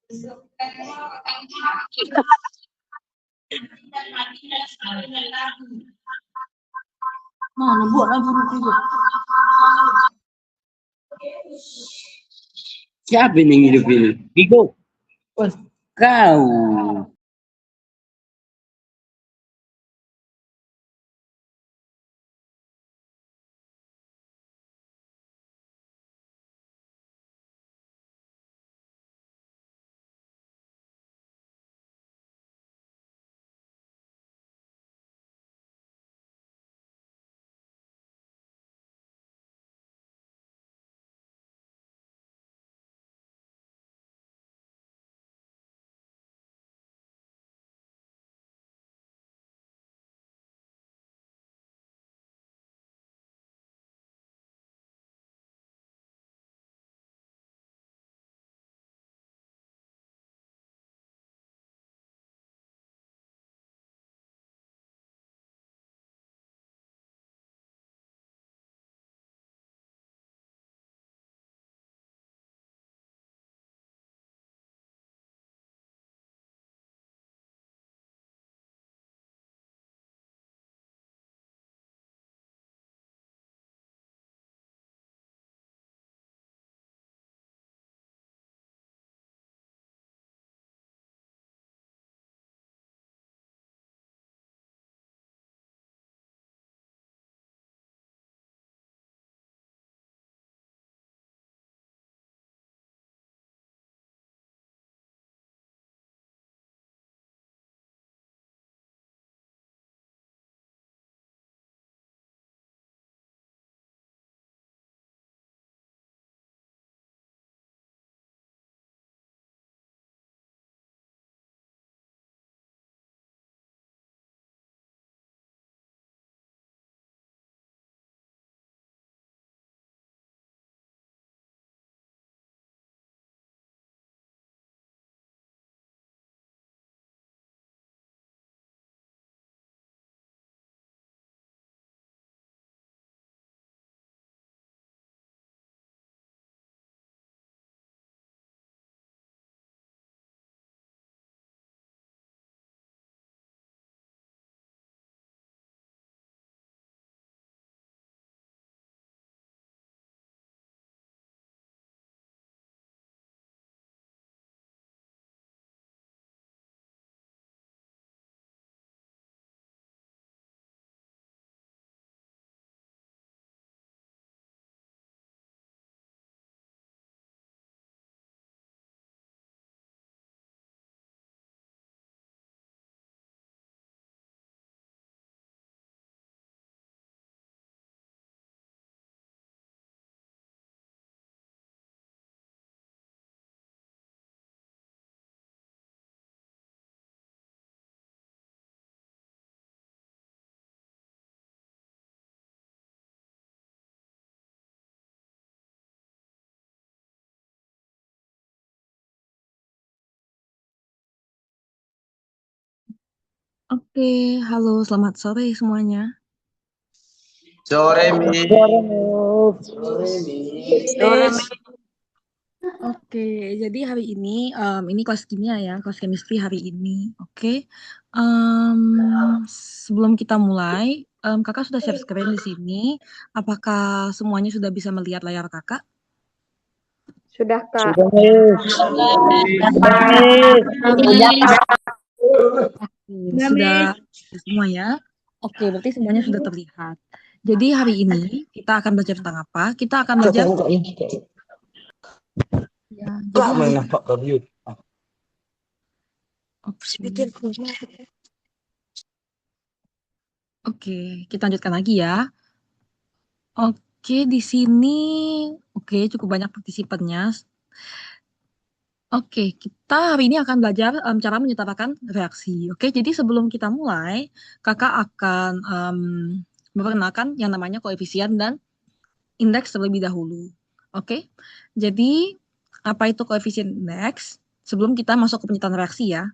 Mana buat lampu juga. Siapa yang hidup ini? Vigo. Oh, kau. Oke, halo, selamat sore semuanya. Sore, Mi. Oke, jadi hari ini kelas kimia ya, kelas chemistry hari ini. Oke, Em, sebelum kita mulai, kakak sudah share screen di sini. Apakah semuanya sudah bisa melihat layar kakak? Sudah, Kak. Oke, sudah semua ya. Oke, berarti semuanya sudah terlihat. Jadi hari ini kita akan belajar tentang apa? Kita akan belajar ya. Jadi hari Oke, kita lanjutkan lagi ya. Oke, di sini cukup banyak partisipannya. Oke, kita hari ini akan belajar cara menyetarakan reaksi. Oke, jadi sebelum kita mulai, kakak akan memperkenalkan yang namanya koefisien dan indeks terlebih dahulu. Oke, jadi apa itu koefisien indeks? Sebelum kita masuk ke penyetaraan reaksi ya.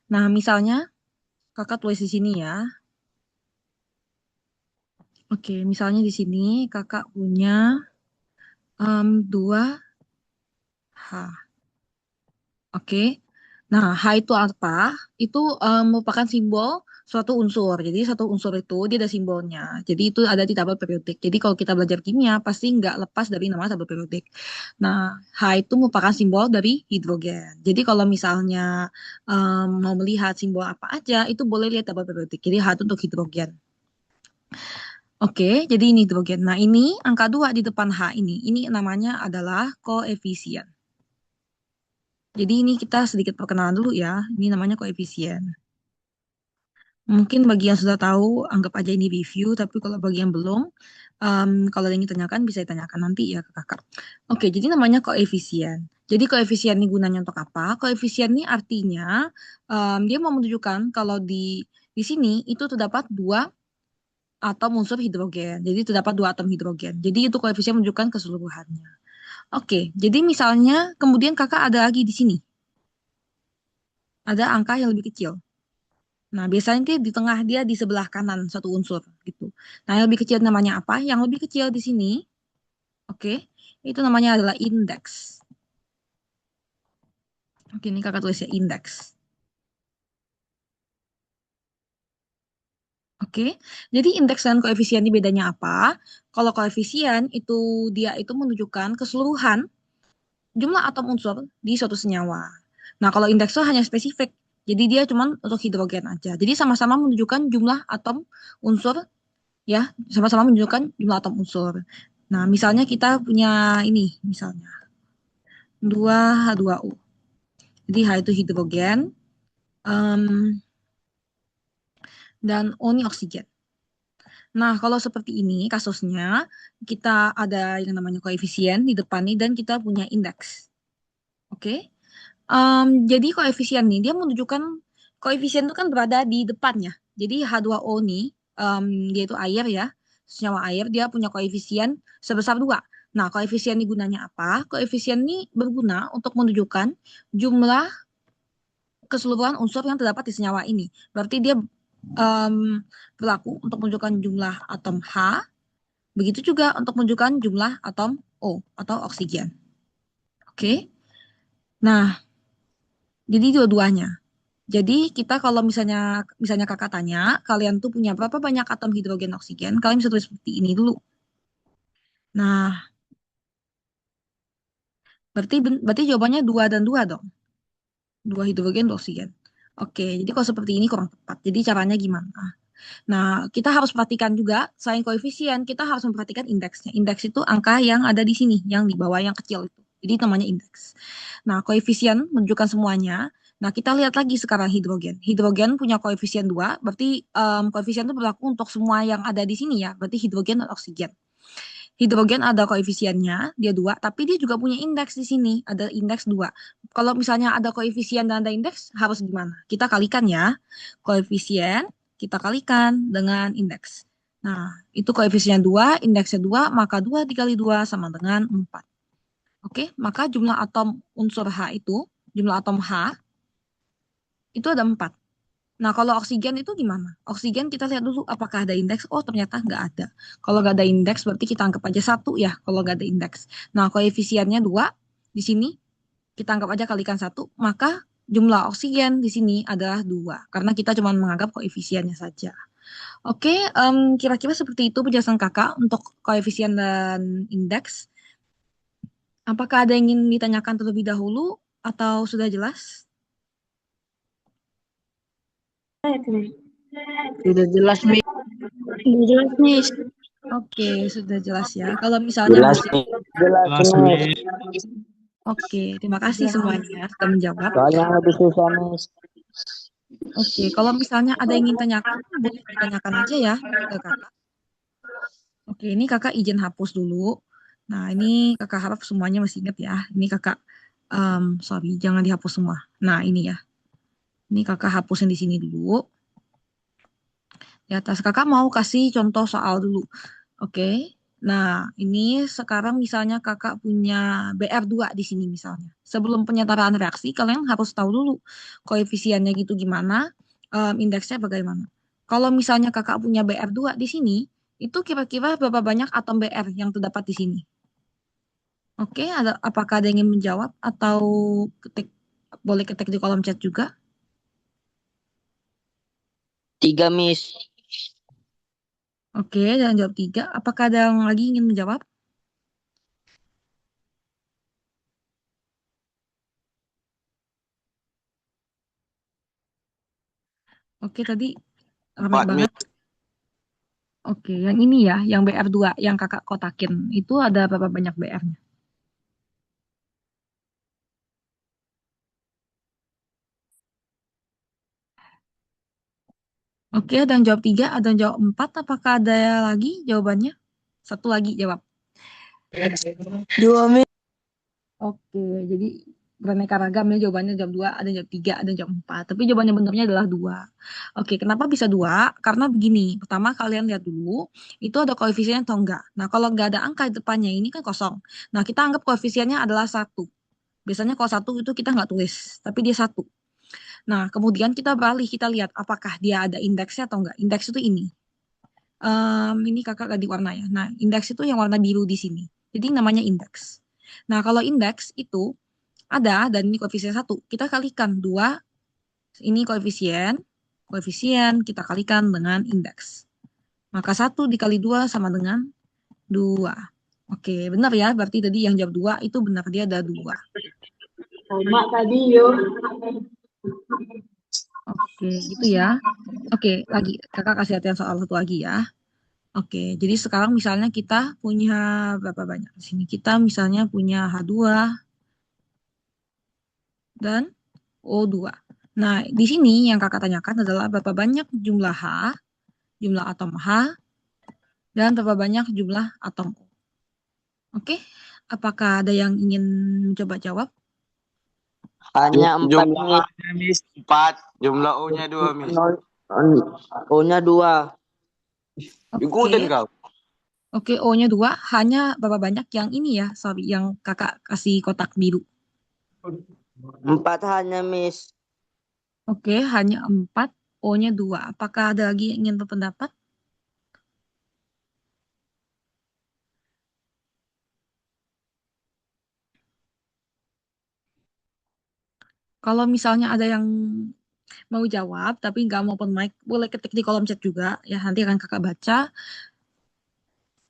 Nah, misalnya kakak tulis di sini ya. Oke, misalnya di sini kakak punya 2H. Oke. Nah, H itu apa? Itu merupakan simbol suatu unsur. Jadi satu unsur itu dia ada simbolnya. Jadi itu ada di tabel periodik. Jadi kalau kita belajar kimia pasti nggak lepas dari nama tabel periodik. Nah, H itu merupakan simbol dari hidrogen. Jadi kalau misalnya mau melihat simbol apa aja, itu boleh lihat tabel periodik. Jadi H itu untuk hidrogen. Oke, jadi ini hidrogen. Nah, ini angka 2 di depan H ini. Ini namanya adalah koefisien. Jadi ini kita sedikit perkenalan dulu ya. Ini namanya koefisien. Mungkin bagi yang sudah tahu, anggap aja ini review. Tapi kalau bagi yang belum, kalau ada yang ditanyakan bisa ditanyakan nanti ya ke kakak. Oke, jadi namanya koefisien. Jadi koefisien ini gunanya untuk apa? Koefisien ini artinya dia mau menunjukkan kalau di sini itu terdapat dua atom unsur hidrogen. Jadi terdapat dua atom hidrogen. Jadi itu koefisien menunjukkan keseluruhannya. Oke, jadi misalnya kemudian kakak ada lagi di sini. Ada angka yang lebih kecil. Nah, biasanya di tengah dia di sebelah kanan satu unsur gitu. Nah, yang lebih kecil namanya apa? Yang lebih kecil di sini, oke, itu namanya adalah indeks. Oke, ini kakak tulis ya indeks. Oke, jadi indeks dan koefisien ini bedanya apa? Kalau koefisien itu dia itu menunjukkan keseluruhan jumlah atom unsur di suatu senyawa. Nah, kalau indeks itu hanya spesifik. Jadi dia cuma untuk hidrogen aja. Jadi sama-sama menunjukkan jumlah atom unsur ya, sama-sama menunjukkan jumlah atom unsur. Nah, misalnya kita punya ini, misalnya 2H2O. Jadi H itu hidrogen, em, dan O ini oksigen. Nah, kalau seperti ini kasusnya, kita ada yang namanya koefisien di depan nih, dan kita punya indeks. Oke? Jadi koefisien nih, dia menunjukkan koefisien itu kan berada di depannya. Jadi H2O nih, dia itu air ya, senyawa air, dia punya koefisien sebesar 2. Nah, koefisien ini gunanya apa? Koefisien ini berguna untuk menunjukkan jumlah keseluruhan unsur yang terdapat di senyawa ini. Berarti dia berlaku untuk menunjukkan jumlah atom H, begitu juga untuk menunjukkan jumlah atom O atau oksigen. Oke? Nah, jadi dua-duanya. Jadi kita kalau misalnya misalnya kakak tanya, kalian tuh punya berapa banyak atom hidrogen oksigen? Kalian bisa tulis seperti ini dulu. Nah, berarti jawabannya 2 dan 2 dong. 2 hidrogen, 2 oksigen. Oke, jadi kalau seperti ini kurang tepat. Jadi caranya gimana? Nah, kita harus perhatikan juga, selain koefisien, kita harus memperhatikan indeksnya. Indeks itu angka yang ada di sini, yang di bawah yang kecil itu. Jadi namanya indeks. Nah, koefisien menunjukkan semuanya. Nah, kita lihat lagi sekarang hidrogen. Hidrogen punya koefisien 2, berarti koefisien itu berlaku untuk semua yang ada di sini ya, berarti hidrogen dan oksigen. Hidrogen ada koefisiennya, dia 2, tapi dia juga punya indeks di sini, ada indeks 2. Kalau misalnya ada koefisien dan ada indeks, harus gimana? Kita kalikan ya. Koefisien, kita kalikan dengan indeks. Nah, itu koefisiennya 2, indeksnya 2, maka 2 dikali 2 sama dengan 4. Oke, maka jumlah atom unsur H itu, jumlah atom H, itu ada 4. Nah, kalau oksigen itu gimana? Oksigen kita lihat dulu apakah ada indeks. Oh, ternyata nggak ada. Kalau nggak ada indeks, berarti kita anggap aja 1 ya, kalau nggak ada indeks. Nah, koefisiennya 2, di sini kita anggap aja kalikan 1, maka jumlah oksigen di sini adalah 2. Karena kita cuma menganggap koefisiennya saja. Oke, kira-kira seperti itu penjelasan kakak untuk koefisien dan indeks. Apakah ada yang ingin ditanyakan terlebih dahulu atau sudah jelas? Sudah jelas, Mi. Udah jelas nih. Oke, sudah jelas ya. Kalau misalnya Jelas, masih... Mi. Jelas, Mi. Oke, terima kasih semuanya sudah menjawab. Soalnya lebih susah, Mi. Oke, kalau misalnya ada yang ingin tanyakan, boleh ditanyakan aja ya ke kakak. Oke, ini kakak izin hapus dulu. Nah, ini kakak harap semuanya masih ingat ya. Ini kakak, sorry, jangan dihapus semua. Nah, ini ya. Ini kakak hapusin di sini dulu. Di atas kakak mau kasih contoh soal dulu. Oke. Nah, ini sekarang misalnya kakak punya BR2 di sini misalnya. Sebelum penyetaraan reaksi, kalian harus tahu dulu koefisiennya gitu gimana, indeksnya bagaimana. Kalau misalnya kakak punya BR2 di sini, itu kira-kira berapa banyak atom BR yang terdapat di sini? Oke, apakah ada yang ingin menjawab atau ketik Boleh ketik di kolom chat juga. 3, Miss. Oke, dan jawab 3. Apakah ada yang lagi ingin menjawab? Oke, tadi ramai 4, banget. Oke, yang ini ya, yang BR2, yang kakak kotakin. Itu ada berapa banyak BR-nya? Oke, ada yang jawab 3, ada yang jawab 4. Apakah ada lagi jawabannya? Satu lagi jawab. 2, Miss. Oke, jadi beraneka ragam ya jawabannya jawab 2, ada yang jawab 3, ada yang jawab 4. Tapi jawabannya benernya adalah 2. Oke, kenapa bisa 2? Karena begini, pertama kalian lihat dulu, itu ada koefisiennya atau enggak. Nah, kalau enggak ada angka di depannya, ini kan kosong. Nah, kita anggap koefisiennya adalah 1. Biasanya kalau 1 itu kita nggak tulis, tapi dia 1. Nah, kemudian kita beralih, kita lihat apakah dia ada indeksnya atau enggak. Indeks itu ini. Ini kakak ganti warna ya. Nah, indeks itu yang warna biru di sini. Jadi namanya indeks. Nah, kalau indeks itu ada dan ini koefisien 1. Kita kalikan 2, ini koefisien kita kalikan dengan indeks. Maka 1 dikali 2 sama dengan 2. Oke, benar ya. Berarti tadi yang jawab 2 itu benar, dia ada 2. Sama tadi yo. Oke, gitu ya. Oke, lagi kakak kasih latihan soal satu lagi ya. Oke, jadi sekarang misalnya kita punya berapa banyak di sini? Kita misalnya punya H2 dan O2. Nah, di sini yang kakak tanyakan adalah berapa banyak jumlah H, jumlah atom H, dan berapa banyak jumlah atom O. Oke, apakah ada yang ingin mencoba jawab? Hanya 4, Jumlah Miss. A-nya 4, jumlah O-nya 2, Miss. O-nya 2. Ikutin Oke, kau. oke, O-nya 2, hanya berapa banyak yang ini ya, sorry, yang kakak kasih kotak biru. 4 hanya, Miss. Oke, hanya 4, O-nya 2. Apakah ada lagi yang ingin berpendapat? Kalau misalnya ada yang mau jawab tapi nggak mau open mic, boleh ketik di kolom chat juga ya, nanti akan kakak baca.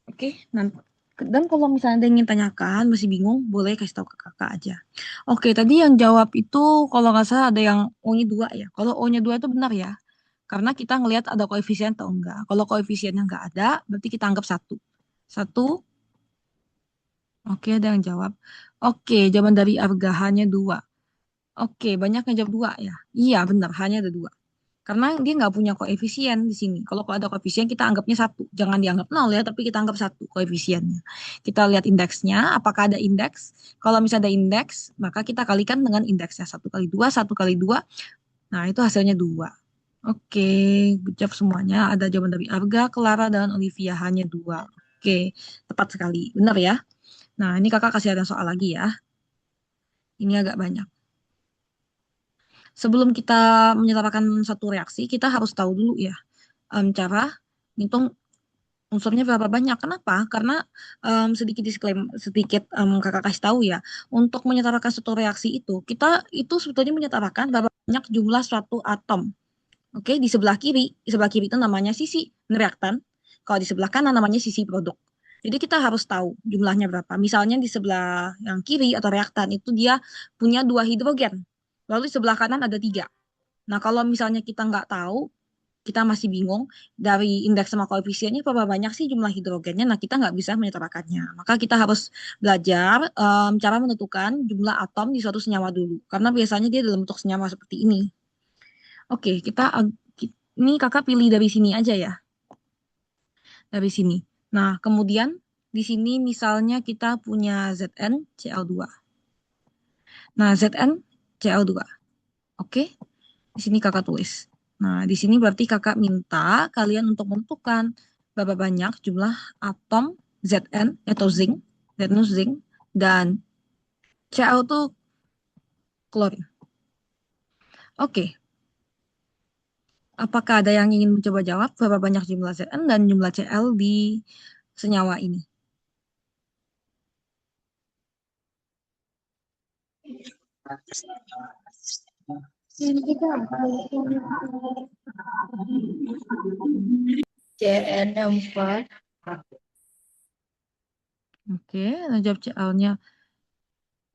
Oke, nanti. Dan kalau misalnya ada yang ingin tanyakan, masih bingung, boleh kasih tahu ke kakak aja. Oke, tadi yang jawab itu kalau nggak salah ada yang O-nya 2 ya. Kalau O-nya 2 itu benar ya. Karena kita ngelihat ada koefisien atau enggak. Kalau koefisiennya nggak ada, berarti kita anggap 1. 1. Oke, ada yang jawab. Oke, jawaban dari Arga hanya 2. Oke, banyak yang jawab 2 ya. Iya, benar, hanya ada 2. Karena dia nggak punya koefisien di sini. Kalau ada koefisien, kita anggapnya 1. Jangan dianggap 0 ya, tapi kita anggap 1 koefisiennya. Kita lihat indeksnya, apakah ada indeks. Kalau misalnya ada indeks, maka kita kalikan dengan indeksnya. 1 kali 2, 1 kali 2. Nah, itu hasilnya 2. Oke, good job semuanya. Ada jawaban dari Arga, Clara, dan Olivia. Hanya 2. Oke, tepat sekali. Benar ya? Nah, ini kakak kasih ada soal lagi ya. Ini agak banyak. Sebelum kita menyetarakan satu reaksi, kita harus tahu dulu ya cara ngitung unsurnya berapa banyak. Kenapa? Karena sedikit disclaimer, sedikit kakak kasih tahu ya, untuk menyetarakan satu reaksi itu, kita itu sebetulnya menyetarakan berapa banyak jumlah suatu atom. Oke, di sebelah kiri itu namanya sisi reaktan. Kalau di sebelah kanan namanya sisi produk. Jadi kita harus tahu jumlahnya berapa. Misalnya di sebelah yang kiri atau reaktan itu dia punya 2 hidrogen. Lalu di sebelah kanan ada 3. Nah, kalau misalnya kita nggak tahu, kita masih bingung dari indeks sama koefisiennya berapa banyak sih jumlah hidrogennya. Nah, kita nggak bisa menyetarakannya. Maka kita harus belajar cara menentukan jumlah atom di suatu senyawa dulu. Karena biasanya dia dalam bentuk senyawa seperti ini. Oke, ini kakak pilih dari sini aja ya. Dari sini. Nah, kemudian di sini misalnya kita punya ZnCl2. Nah, ZnCl2. Oke, di sini kakak tulis. Nah, di sini berarti kakak minta kalian untuk menentukan berapa banyak jumlah atom Zn atau zinc, Zn itu zinc, dan Cl itu klorin. Oke, apakah ada yang ingin mencoba jawab berapa banyak jumlah Zn dan jumlah Cl di senyawa ini? CN 4. Oke, ada jawab CL-nya.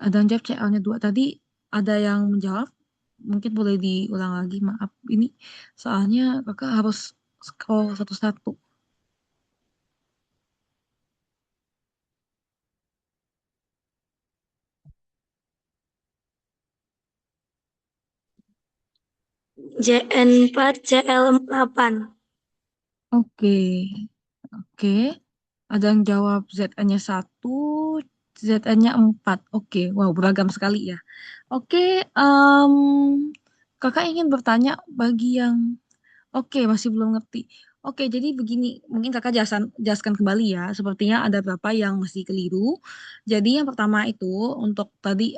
Ada yang jawab CL-nya 2. Tadi ada yang menjawab. Mungkin boleh diulang lagi, maaf. Ini soalnya kakak harus scroll satu-satu. JN 4, CL 8. Oke, oke. Ada yang jawab ZN-nya 1, ZN-nya 4. Oke, wow, beragam sekali ya. Oke, kakak ingin bertanya bagi yang oke, masih belum ngerti. Oke, jadi begini, mungkin kakak jelaskan kembali ya. Sepertinya ada beberapa yang masih keliru. Jadi yang pertama itu untuk tadi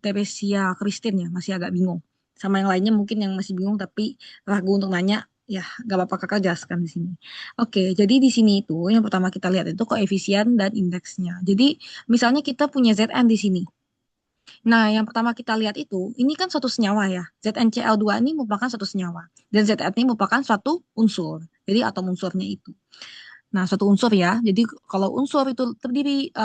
Teresia Christine ya, masih agak bingung. Sama yang lainnya mungkin yang masih bingung tapi ragu untuk nanya, ya gak apa-apa kakak jelaskan di sini. Oke, jadi di sini itu yang pertama kita lihat itu koefisien dan indeksnya. Jadi misalnya kita punya ZN di sini. Nah, yang pertama kita lihat itu, ini kan satu senyawa ya. ZnCl2 ini merupakan satu senyawa. Dan Zn ini merupakan suatu unsur. Jadi atom unsurnya itu. Nah, suatu unsur ya. Jadi kalau unsur itu terdiri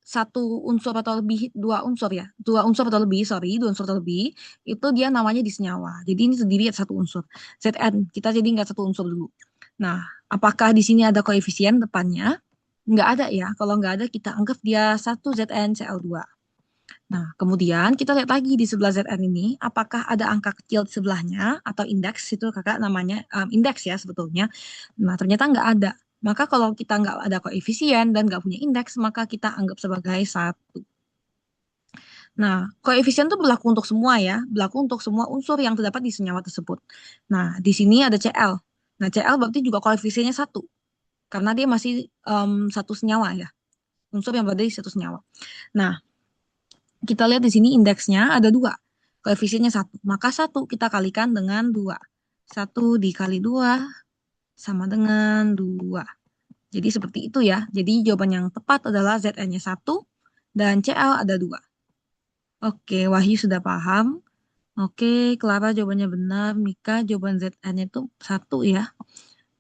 satu unsur atau lebih, dua unsur ya. Dua unsur atau lebih, sorry, dua unsur atau lebih. Itu dia namanya disenyawa. Jadi ini terdiri atas satu unsur. Zn, kita jadi nggak satu unsur dulu. Nah, apakah di sini ada koefisien depannya? Nggak ada ya. Kalau nggak ada, kita anggap dia satu ZnCl2. Nah, kemudian kita lihat lagi di sebelah ZN ini, apakah ada angka kecil di sebelahnya atau indeks, itu kakak namanya indeks ya sebetulnya. Nah, ternyata nggak ada. Maka kalau kita nggak ada koefisien dan nggak punya indeks, maka kita anggap sebagai satu. Nah, koefisien itu berlaku untuk semua ya, berlaku untuk semua unsur yang terdapat di senyawa tersebut. Nah, di sini ada Cl. Nah, Cl berarti juga koefisiennya satu, karena dia masih satu senyawa ya, unsur yang berada di satu senyawa. Nah, kita lihat di sini indeksnya ada dua, koefisiennya satu. Maka satu kita kalikan dengan dua. Satu dikali dua sama dengan dua. Jadi seperti itu ya. Jadi jawaban yang tepat adalah Zn-nya satu dan Cl ada dua. Oke, Wahyu sudah paham. Oke, Clara jawabannya benar. Mika jawaban Zn-nya itu satu ya.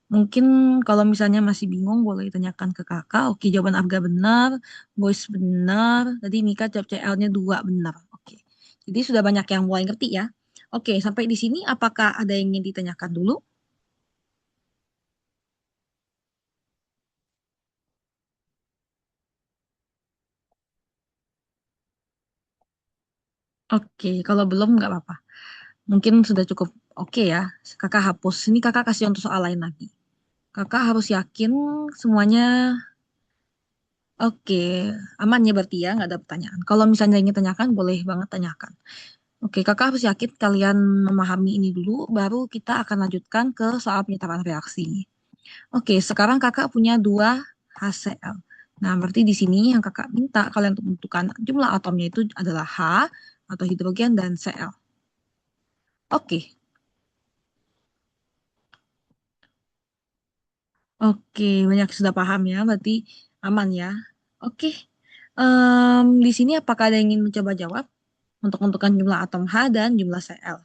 Mungkin kalau misalnya masih bingung boleh tanyakan ke kakak. Oke, jawaban Afga benar, Boys benar. Tadi Mika jawab CL-nya 2 benar. Oke. Jadi sudah banyak yang mulai ngerti ya. Oke, sampai di sini apakah ada yang ingin ditanyakan dulu? Oke, kalau belum nggak apa-apa. Mungkin sudah cukup oke ya. Kakak hapus. Ini kakak kasih contoh soal lain lagi. Kakak harus yakin semuanya oke. Aman ya berarti ya, nggak ada pertanyaan. Kalau misalnya ingin tanyakan, boleh banget tanyakan. Oke, kakak harus yakin kalian memahami ini dulu, baru kita akan lanjutkan ke soal penyetaraan reaksi. Oke, sekarang kakak punya dua HCl. Nah, berarti di sini yang kakak minta kalian untuk menentukan jumlah atomnya itu adalah H atau hidrogen dan Cl. Oke, oke, banyak sudah paham ya, berarti aman ya. Oke, di sini apakah ada yang ingin mencoba jawab untuk menentukan jumlah atom H dan jumlah Cl?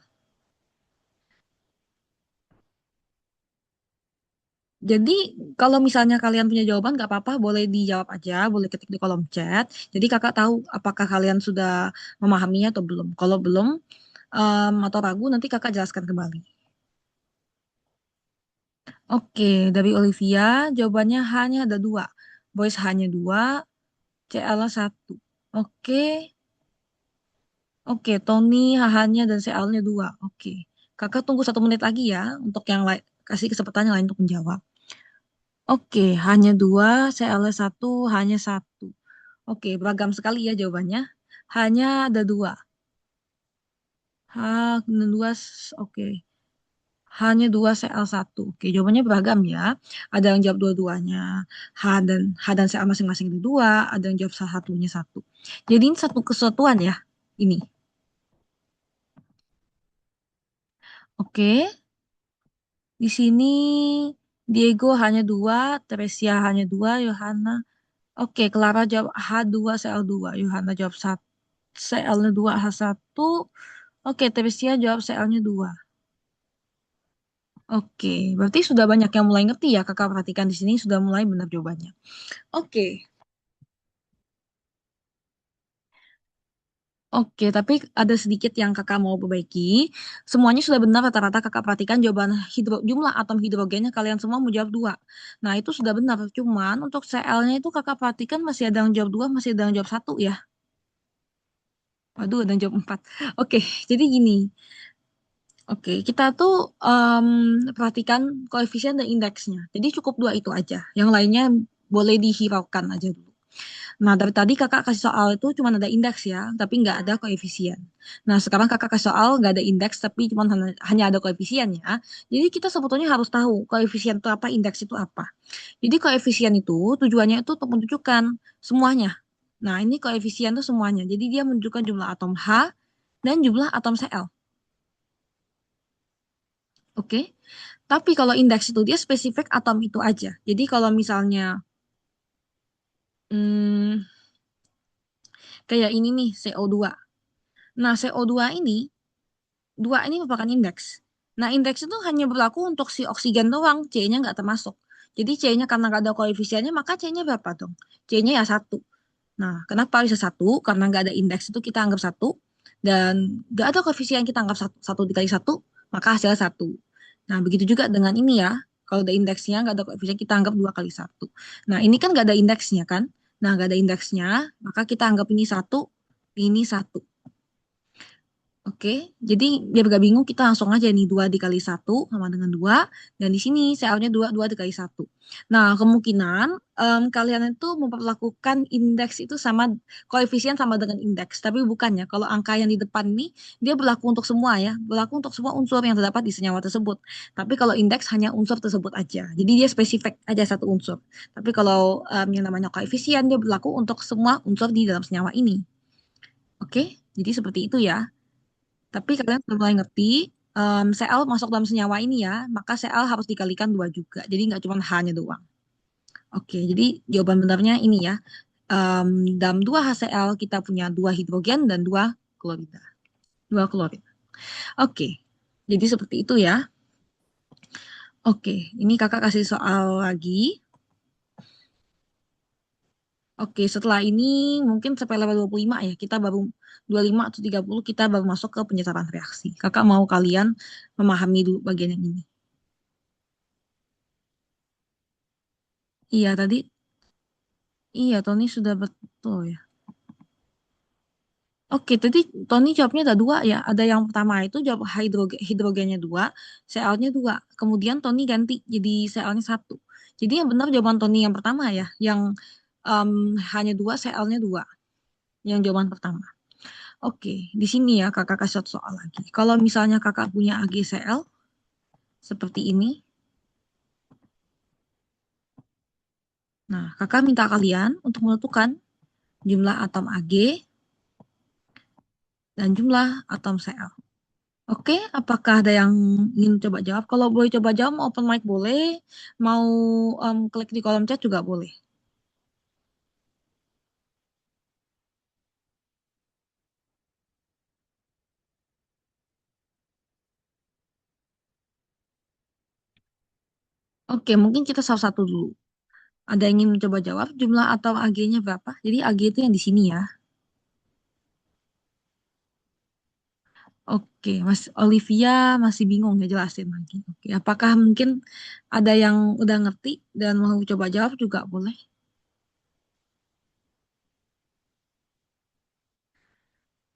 Jadi kalau misalnya kalian punya jawaban nggak apa-apa, boleh dijawab aja, boleh ketik di kolom chat. Jadi kakak tahu apakah kalian sudah memahaminya atau belum. Kalau belum atau ragu, nanti kakak jelaskan kembali. Oke, dari Olivia, jawabannya hanya ada dua. Boys hanya dua, CL satu. Oke, oke, Tony hanya dan CL-nya dua. Oke, kakak tunggu 1 menit lagi ya untuk yang lain, kasih kesempatan yang lain untuk menjawab. Oke, hanya dua, CL satu, hanya satu. Oke, beragam sekali ya jawabannya. Hanya ada dua. Hanya dua, oke. Hanya dua CL satu. Oke, jawabannya beragam ya. Ada yang jawab dua-duanya. H dan CL masing-masing itu dua. Ada yang jawab salah satunya satu. Jadi ini satu kesatuan ya. Ini. Oke, di sini Diego hanya dua, Teresia hanya dua, Yohana. Oke, Clara jawab H2 CL2. Yohana jawab satu. CL-nya 2 H1. Oke, Teresia jawab CL-nya 2. Oke, berarti sudah banyak yang mulai ngerti ya. Kakak perhatikan di sini sudah mulai benar jawabannya. Oke. Oke, tapi ada sedikit yang kakak mau perbaiki. Semuanya sudah benar rata-rata kakak perhatikan jawaban jumlah atom hidrogennya kalian semua mau jawab 2. Nah, itu sudah benar. Cuman untuk CL-nya itu kakak perhatikan masih ada yang jawab 2, masih ada yang jawab 1 ya. Waduh, ada yang jawab 4. Oke, jadi gini. Oke, kita tuh perhatikan koefisien dan indeksnya. Jadi cukup 2 itu aja. Yang lainnya boleh dihiraukan aja dulu. Nah, dari tadi kakak kasih soal itu cuma ada indeks ya, tapi nggak ada koefisien. Nah, sekarang kakak kasih soal nggak ada indeks, tapi cuma hanya ada koefisien ya. Jadi kita sebetulnya harus tahu koefisien itu apa, indeks itu apa. Jadi koefisien itu tujuannya itu untuk menunjukkan semuanya. Nah, ini koefisien itu semuanya. Jadi dia menunjukkan jumlah atom H dan jumlah atom Cl. Oke. Tapi kalau indeks itu dia spesifik atom itu aja. Jadi kalau misalnya hmm, kayak ini nih CO2. Nah, CO2 ini, 2 ini merupakan indeks. Nah, indeks itu hanya berlaku untuk si oksigen doang, C-nya nggak termasuk. Jadi C-nya karena nggak ada koefisiennya, maka C-nya berapa dong? C-nya ya 1. Nah, kenapa bisa 1? Karena nggak ada indeks itu kita anggap 1. Dan nggak ada koefisien kita anggap 1 dikali 1, maka hasilnya 1. Nah, begitu juga dengan ini ya. Kalau ada indeksnya, nggak ada koefisien, kita anggap 2 kali 1. Nah, ini kan nggak ada indeksnya kan? Nah, nggak ada indeksnya, maka kita anggap ini 1, ini 1. Oke, jadi biar gak bingung kita langsung aja nih 2 dikali 1 sama dengan 2. Dan di sini CL-nya 2, 2 dikali 1. Nah, kemungkinan kalian itu memperlakukan indeks itu sama, koefisien sama dengan indeks. Tapi bukannya, kalau angka yang di depan ini, dia berlaku untuk semua ya. Berlaku untuk semua unsur yang terdapat di senyawa tersebut. Tapi kalau indeks hanya unsur tersebut aja. Jadi dia spesifik aja satu unsur. Tapi kalau yang namanya koefisien, dia berlaku untuk semua unsur di dalam senyawa ini. Oke, jadi seperti itu ya. Tapi kalian sudah mulai ngerti, Cl masuk dalam senyawa ini ya, maka Cl harus dikalikan 2 juga. Jadi nggak cuma H-nya doang. Oke, jadi jawaban benarnya ini ya. Dalam 2 HCl kita punya 2 hidrogen dan 2 klorida. 2 klorin. Oke, jadi seperti itu ya. Oke, ini kakak kasih soal lagi. Oke, setelah ini mungkin sampai level 25 ya. Kita baru 25 atau 30 kita baru masuk ke penyerapan reaksi. Kakak mau kalian memahami dulu bagian yang ini. Iya, tadi iya Tony sudah betul ya. Oke, tadi Tony jawabnya ada 2 ya. Ada yang pertama itu jawab hidrogennya 2, Cl-nya 2. Kemudian Tony ganti jadi Cl-nya 1. Jadi yang benar jawaban Tony yang pertama ya, yang em, hanya 2, Cl-nya 2. Yang jawaban pertama. Oke, di sini ya kakak kasih satu soal lagi. Kalau misalnya kakak punya AgCl seperti ini, nah kakak minta kalian untuk menentukan jumlah atom Ag dan jumlah atom Cl. Oke, apakah ada yang ingin coba jawab? Kalau boleh coba jawab, mau open mic boleh, mau klik di kolom chat juga boleh. Oke, mungkin kita salah satu dulu. Ada yang ingin mencoba jawab jumlah atom Ag-nya berapa? Jadi Ag itu yang di sini ya. Oke, Mas Olivia masih bingung ya jelasin lagi. Oke, apakah mungkin ada yang udah ngerti dan mau coba jawab juga boleh?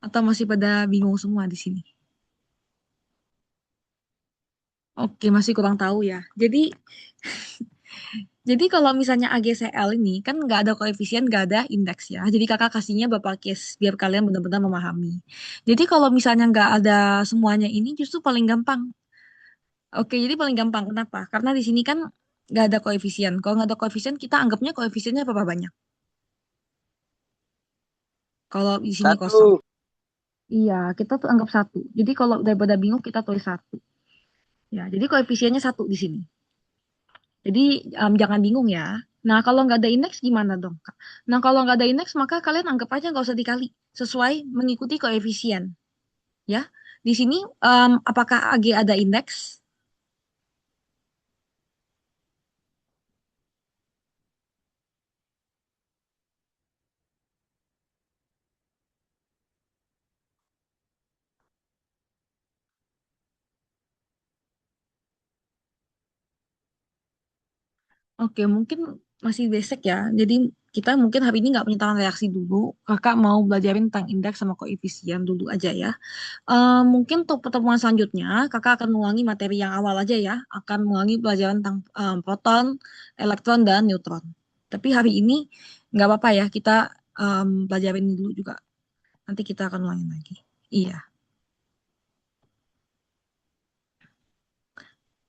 Atau masih pada bingung semua di sini? Oke, masih kurang tahu ya. Jadi kalau misalnya AgCl ini kan nggak ada koefisien, nggak ada indeks ya. Jadi kakak kasihnya beberapa case biar kalian benar-benar memahami. Jadi kalau misalnya nggak ada semuanya ini justru paling gampang. Oke, jadi paling gampang. Kenapa? Karena di sini kan nggak ada koefisien. Kalau nggak ada koefisien, kita anggapnya koefisiennya berapa banyak? Kalau di sini kosong. Satu. Iya, kita tuh anggap 1. Jadi kalau daripada bingung, kita tulis 1. Ya, jadi koefisiennya 1 di sini. Jadi jangan bingung ya. Nah, kalau nggak ada indeks gimana dong, Kak? Nah, kalau nggak ada indeks, maka kalian anggap aja nggak usah dikali. Sesuai mengikuti koefisien. Ya. Di sini apakah AG ada indeks? Oke, mungkin masih basic ya. Jadi kita mungkin hari ini nggak penyertaan reaksi dulu. Kakak mau belajarin tentang indeks sama koefisien dulu aja ya. Mungkin untuk pertemuan selanjutnya, kakak akan mengulangi materi yang awal aja ya. Akan mengulangi pelajaran tentang proton, elektron, dan neutron. Tapi hari ini nggak apa-apa ya, kita pelajarin ini dulu juga. Nanti kita akan ulangin lagi. Iya.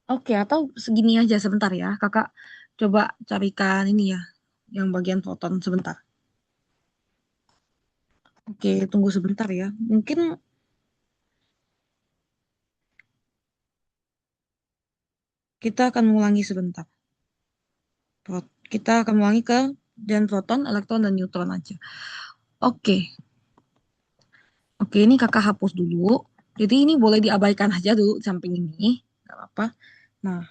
Oke, atau segini aja sebentar ya. Kakak coba carikan ini ya, yang bagian proton sebentar. Oke, tunggu sebentar ya. Mungkin kita akan mengulangi sebentar. Kita akan mengulangi ke dan proton, elektron, dan neutron aja. Oke. Oke, ini kakak hapus dulu. Jadi ini boleh diabaikan aja dulu di samping ini. Nggak apa-apa. Nah,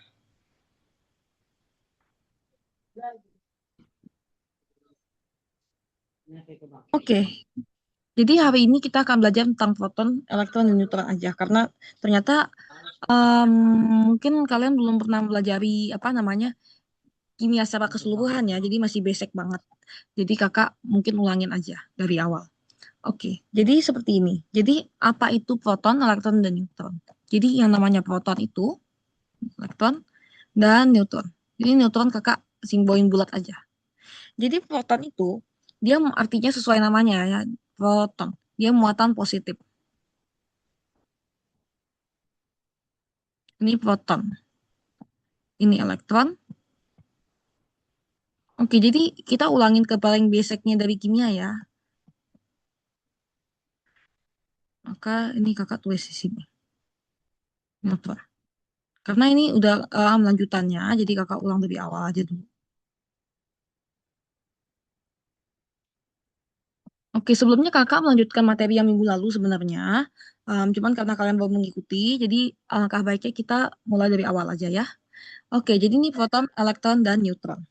oke. Jadi hari ini kita akan belajar tentang proton, elektron, dan neutron aja. Karena ternyata em, mungkin kalian belum pernah pelajari apa namanya kimia secara keseluruhan ya. Jadi masih basic banget. Jadi kakak mungkin ulangin aja dari awal. Oke, jadi seperti ini. Jadi apa itu proton, elektron, dan neutron? Jadi yang namanya proton itu elektron dan neutron. Jadi neutron kakak simbolin bulat aja. Jadi proton itu dia artinya sesuai namanya ya, proton. Dia muatan positif. Ini proton. Ini elektron. Oke, jadi kita ulangin ke paling basicnya dari kimia ya. Maka ini kakak tulis di sini. Neutron. Karena ini udah lanjutannya, jadi kakak ulang dari awal aja dulu. Oke, sebelumnya kakak melanjutkan materi yang minggu lalu sebenarnya. Cuman karena kalian belum mengikuti, jadi alangkah baiknya kita mulai dari awal aja ya. Oke, jadi ini proton, elektron, dan neutron.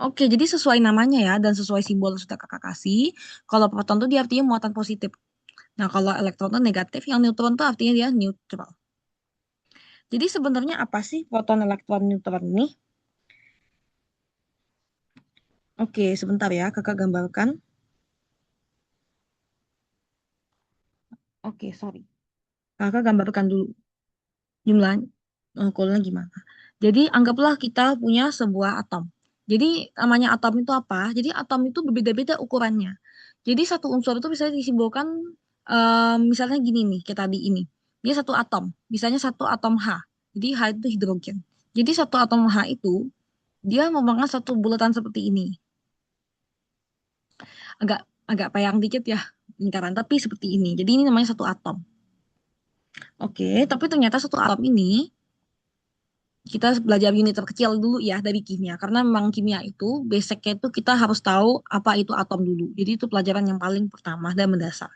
Oke, jadi sesuai namanya ya, dan sesuai simbol yang sudah kakak kasih. Kalau proton itu dia artinya muatan positif. Nah, kalau elektron itu negatif, yang neutron itu artinya dia neutral. Jadi sebenarnya apa sih proton, elektron, neutron ini? Oke, sebentar ya, kakak gambarkan. Oke, sorry. Kakak gambarkan dulu jumlah kolomnya gimana. Jadi anggaplah kita punya sebuah atom. Jadi namanya atom itu apa? Jadi atom itu berbeda-beda ukurannya. Jadi satu unsur itu bisa disimbolkan misalnya gini nih, kayak tadi ini. Dia satu atom, misalnya satu atom H. Jadi H itu hidrogen. Jadi satu atom H itu dia merupakan satu bulatan seperti ini. Agak agak payang dikit ya lingkaran, tapi seperti ini. Jadi ini namanya satu atom. Oke, tapi ternyata satu atom ini kita belajar unit terkecil dulu ya dari kimia karena memang kimia itu basicnya itu kita harus tahu apa itu atom dulu. Jadi itu pelajaran yang paling pertama dan mendasar.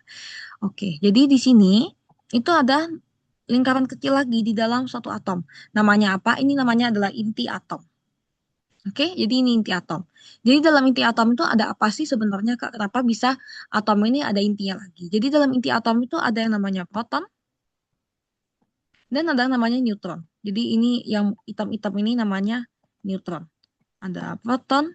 Oke, jadi di sini itu ada lingkaran kecil lagi di dalam suatu atom. Namanya apa? Ini namanya adalah inti atom. Oke, jadi ini inti atom. Jadi dalam inti atom itu ada apa sih sebenarnya Kak? Kenapa bisa atom ini ada intinya lagi? Jadi dalam inti atom itu ada yang namanya proton dan ada yang namanya neutron. Jadi ini yang hitam-hitam ini namanya neutron. Ada proton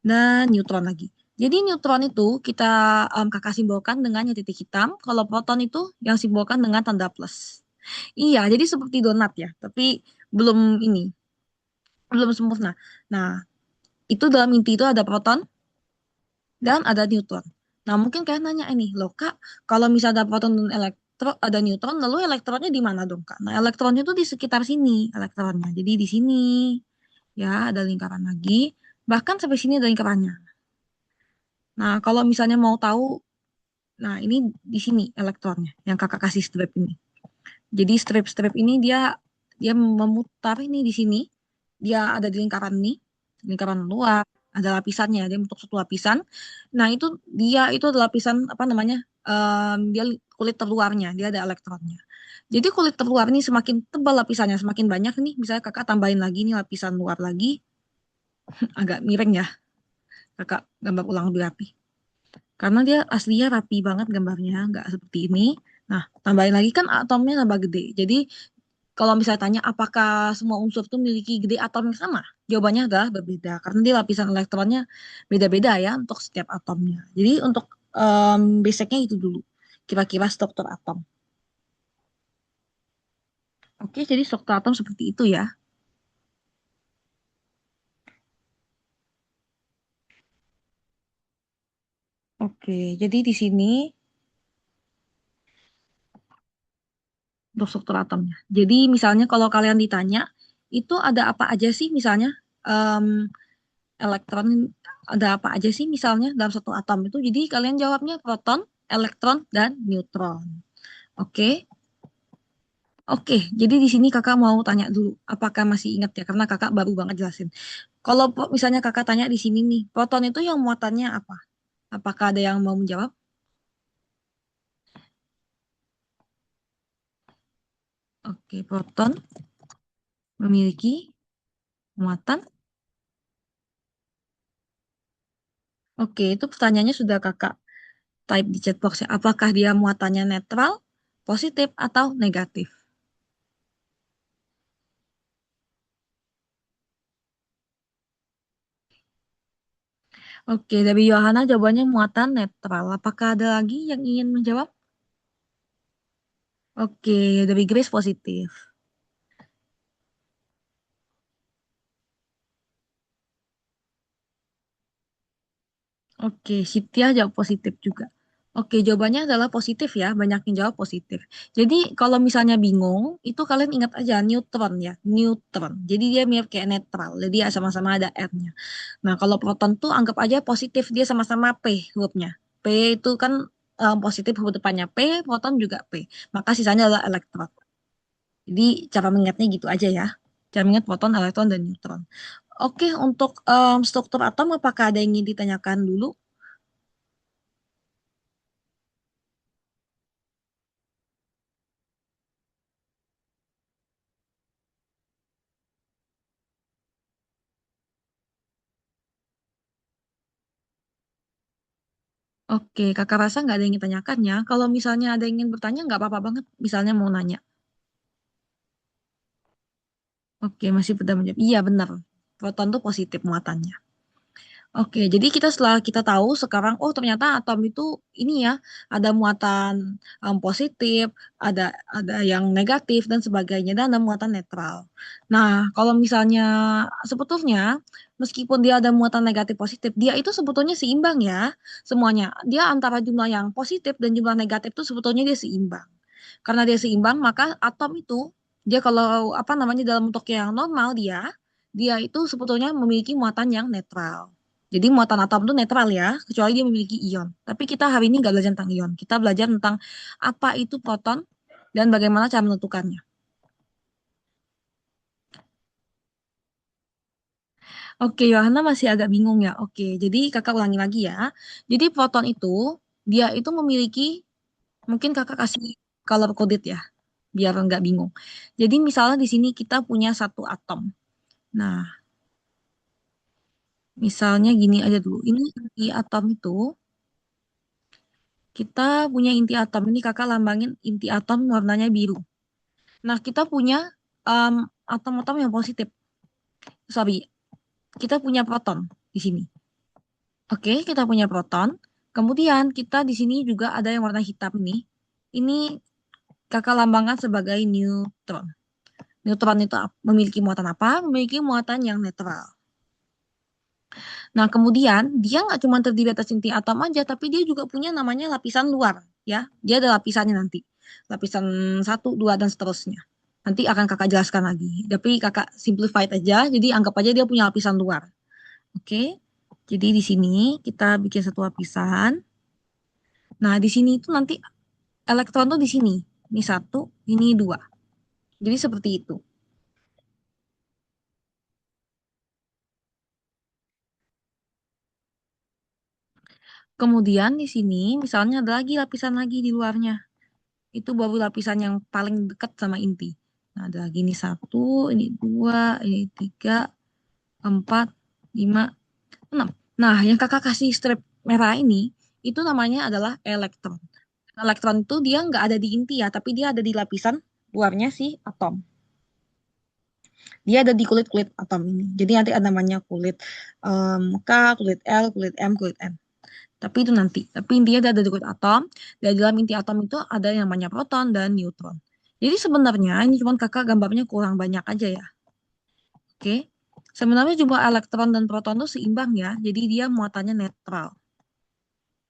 dan neutron lagi. Jadi neutron itu kita kakak simbolkan dengan yang titik hitam. Kalau proton itu yang simbolkan dengan tanda plus. Iya, jadi seperti donat ya, tapi belum ini, belum sempurna. Nah, itu dalam inti itu ada proton dan ada neutron. Nah, mungkin kalian nanya ini, loh Kak, kalau misalnya ada proton dan elektron, ada neutron, lalu elektronnya di mana dong Kak? Nah, elektronnya itu di sekitar sini, elektronnya. Jadi di sini, ya, ada lingkaran lagi. Bahkan sampai sini ada lingkarannya. Nah, kalau misalnya mau tahu, nah ini di sini elektronnya, yang kakak kasih strip ini. Jadi strip-strip ini dia dia memutar ini di sini. Dia ada di lingkaran ini, lingkaran luar, ada lapisannya, dia bentuk satu lapisan. Nah, itu adalah lapisan apa namanya? Dia kulit terluarnya, dia ada elektronnya. Jadi kulit terluar ini semakin tebal lapisannya, semakin banyak nih. Misalnya kakak tambahin lagi nih lapisan luar lagi, agak miring ya. Kakak gambar ulang lebih rapi. Karena dia aslinya rapi banget gambarnya, nggak seperti ini. Nah, tambahin lagi kan atomnya tambah gede. Jadi kalau misalnya tanya apakah semua unsur itu memiliki gede atom yang sama, jawabannya adalah berbeda. Karena dia lapisan elektronnya beda-beda ya untuk setiap atomnya. Jadi untuk basicnya itu dulu. Kira-kira struktur atom. Oke, jadi struktur atom seperti itu ya. Oke, jadi di sini untuk struktur atomnya. Jadi misalnya kalau kalian ditanya, itu ada apa aja sih misalnya em, elektron ada apa aja sih misalnya dalam satu atom itu? Jadi kalian jawabnya proton, elektron, dan neutron. Oke, oke. Jadi di sini kakak mau tanya dulu, apakah masih ingat ya? Karena kakak baru banget jelasin. Kalau misalnya kakak tanya di sini nih, proton itu yang muatannya apa? Apakah ada yang mau menjawab? Oke, proton memiliki muatan. Oke, itu pertanyaannya sudah kakak type di chat box ya. Apakah dia muatannya netral, positif, atau negatif? Oke, dari Yohana jawabannya muatan netral. Apakah ada lagi yang ingin menjawab? Oke, dari Grace positif. Oke, Sitya jawab positif juga. Oke, jawabannya adalah positif ya. Banyak yang jawab positif. Jadi kalau misalnya bingung, itu kalian ingat aja neutron ya. Neutron. Jadi dia mirip kayak netral. Jadi ya sama-sama ada R-nya. Nah, kalau proton tuh anggap aja positif. Dia sama-sama P hurufnya. P itu kan positif huruf depannya P, proton juga P. Maka sisanya adalah elektron. Jadi cara mengingatnya gitu aja ya. Cara mengingat proton, elektron, dan neutron. Oke, untuk struktur atom apakah ada yang ingin ditanyakan dulu? Oke, kakak rasa nggak ada yang ingin ditanyakan ya. Kalau misalnya ada yang ingin bertanya, nggak apa-apa banget. Misalnya mau nanya. Oke, masih beda menjawab. Iya, benar. Proton tuh positif muatannya. Oke, jadi setelah kita tahu sekarang, oh ternyata atom itu ini ya, ada muatan positif, ada yang negatif dan sebagainya, dan ada muatan netral. Nah, kalau misalnya sebetulnya meskipun dia ada muatan negatif positif, dia itu sebetulnya seimbang ya semuanya. Dia antara jumlah yang positif dan jumlah negatif itu sebetulnya dia seimbang. Karena dia seimbang, maka atom itu dia kalau apa namanya dalam bentuk yang normal dia itu sebetulnya memiliki muatan yang netral. Jadi muatan atom itu netral ya, kecuali dia memiliki ion. Tapi kita hari ini nggak belajar tentang ion. Kita belajar tentang apa itu proton dan bagaimana cara menentukannya. Oke, Yohana masih agak bingung ya. Oke, jadi kakak ulangi lagi ya. Jadi proton itu, dia itu memiliki, mungkin kakak kasih color coded ya, biar nggak bingung. Jadi misalnya di sini kita punya satu atom. Nah, misalnya gini aja dulu. Ini inti atom itu, kita punya inti atom. Ini kakak lambangin inti atom warnanya biru. Nah, kita punya em, atom-atom yang positif. Sorry, kita punya proton di sini. Oke, kita punya proton. Kemudian kita di sini juga ada yang warna hitam ini. Ini kakak lambangkan sebagai neutron. Neutron itu memiliki muatan apa? Memiliki muatan yang netral. Nah, kemudian dia nggak cuma terdiri atas inti atom aja, tapi dia juga punya namanya lapisan luar, ya. Dia ada lapisannya nanti. Lapisan satu, 2, dan seterusnya. Nanti akan kakak jelaskan lagi. Tapi kakak simplified aja, jadi anggap aja dia punya lapisan luar. Oke? Jadi di sini kita bikin satu lapisan. Nah, di sini itu nanti elektron tuh di sini. Ini satu, ini dua. Jadi seperti itu. Kemudian di sini misalnya ada lagi lapisan lagi di luarnya. Itu baru lapisan yang paling dekat sama inti. Nah, ada lagi ini satu, ini dua, ini tiga, empat, lima, enam. Nah, yang kakak kasih strip merah ini, itu namanya adalah elektron. Elektron itu dia nggak ada di inti ya, tapi dia ada di lapisan luarnya si atom. Dia ada di kulit-kulit atom ini. Jadi nanti ada namanya kulit K, kulit L, kulit M, kulit N. Tapi itu nanti. Tapi intinya dia ada di kulit atom. Dan di dalam inti atom itu ada yang namanya proton dan neutron. Jadi sebenarnya ini cuma kakak gambarnya kurang banyak aja ya. Oke. Sebenarnya jumlah elektron dan proton itu seimbang ya. Jadi dia muatannya netral.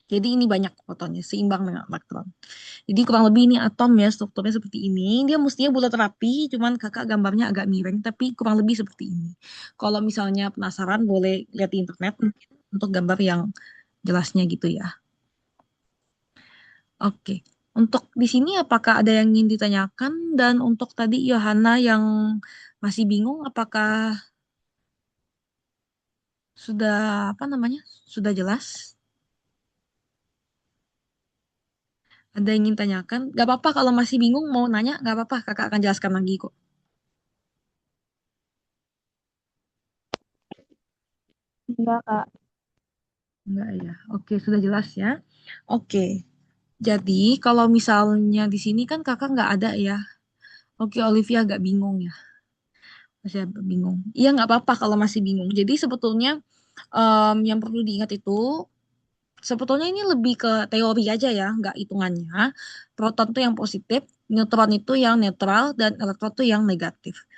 Jadi ini banyak protonnya, seimbang dengan elektron. Jadi kurang lebih ini atom ya, strukturnya seperti ini. Dia mestinya bulat rapi, cuman kakak gambarnya agak miring, tapi kurang lebih seperti ini. Kalau misalnya penasaran, boleh lihat di internet mungkin untuk gambar yang jelasnya gitu ya. Oke. Untuk di sini apakah ada yang ingin ditanyakan? Dan untuk tadi Yohana yang masih bingung, apakah sudah apa namanya? Sudah jelas? Ada yang ingin tanyakan? Gak apa-apa kalau masih bingung mau nanya, gak apa-apa. Kakak akan jelaskan lagi kok. Enggak, Kak. Enggak ya. Oke, sudah jelas ya. Oke. Jadi kalau misalnya di sini kan kakak nggak ada ya. Oke, Olivia agak bingung ya. Masih agak bingung. Iya nggak apa-apa kalau masih bingung. Jadi sebetulnya yang perlu diingat itu sebetulnya ini lebih ke teori aja ya, nggak hitungannya. Proton itu yang positif, neutron itu yang netral, dan elektron itu yang negatif.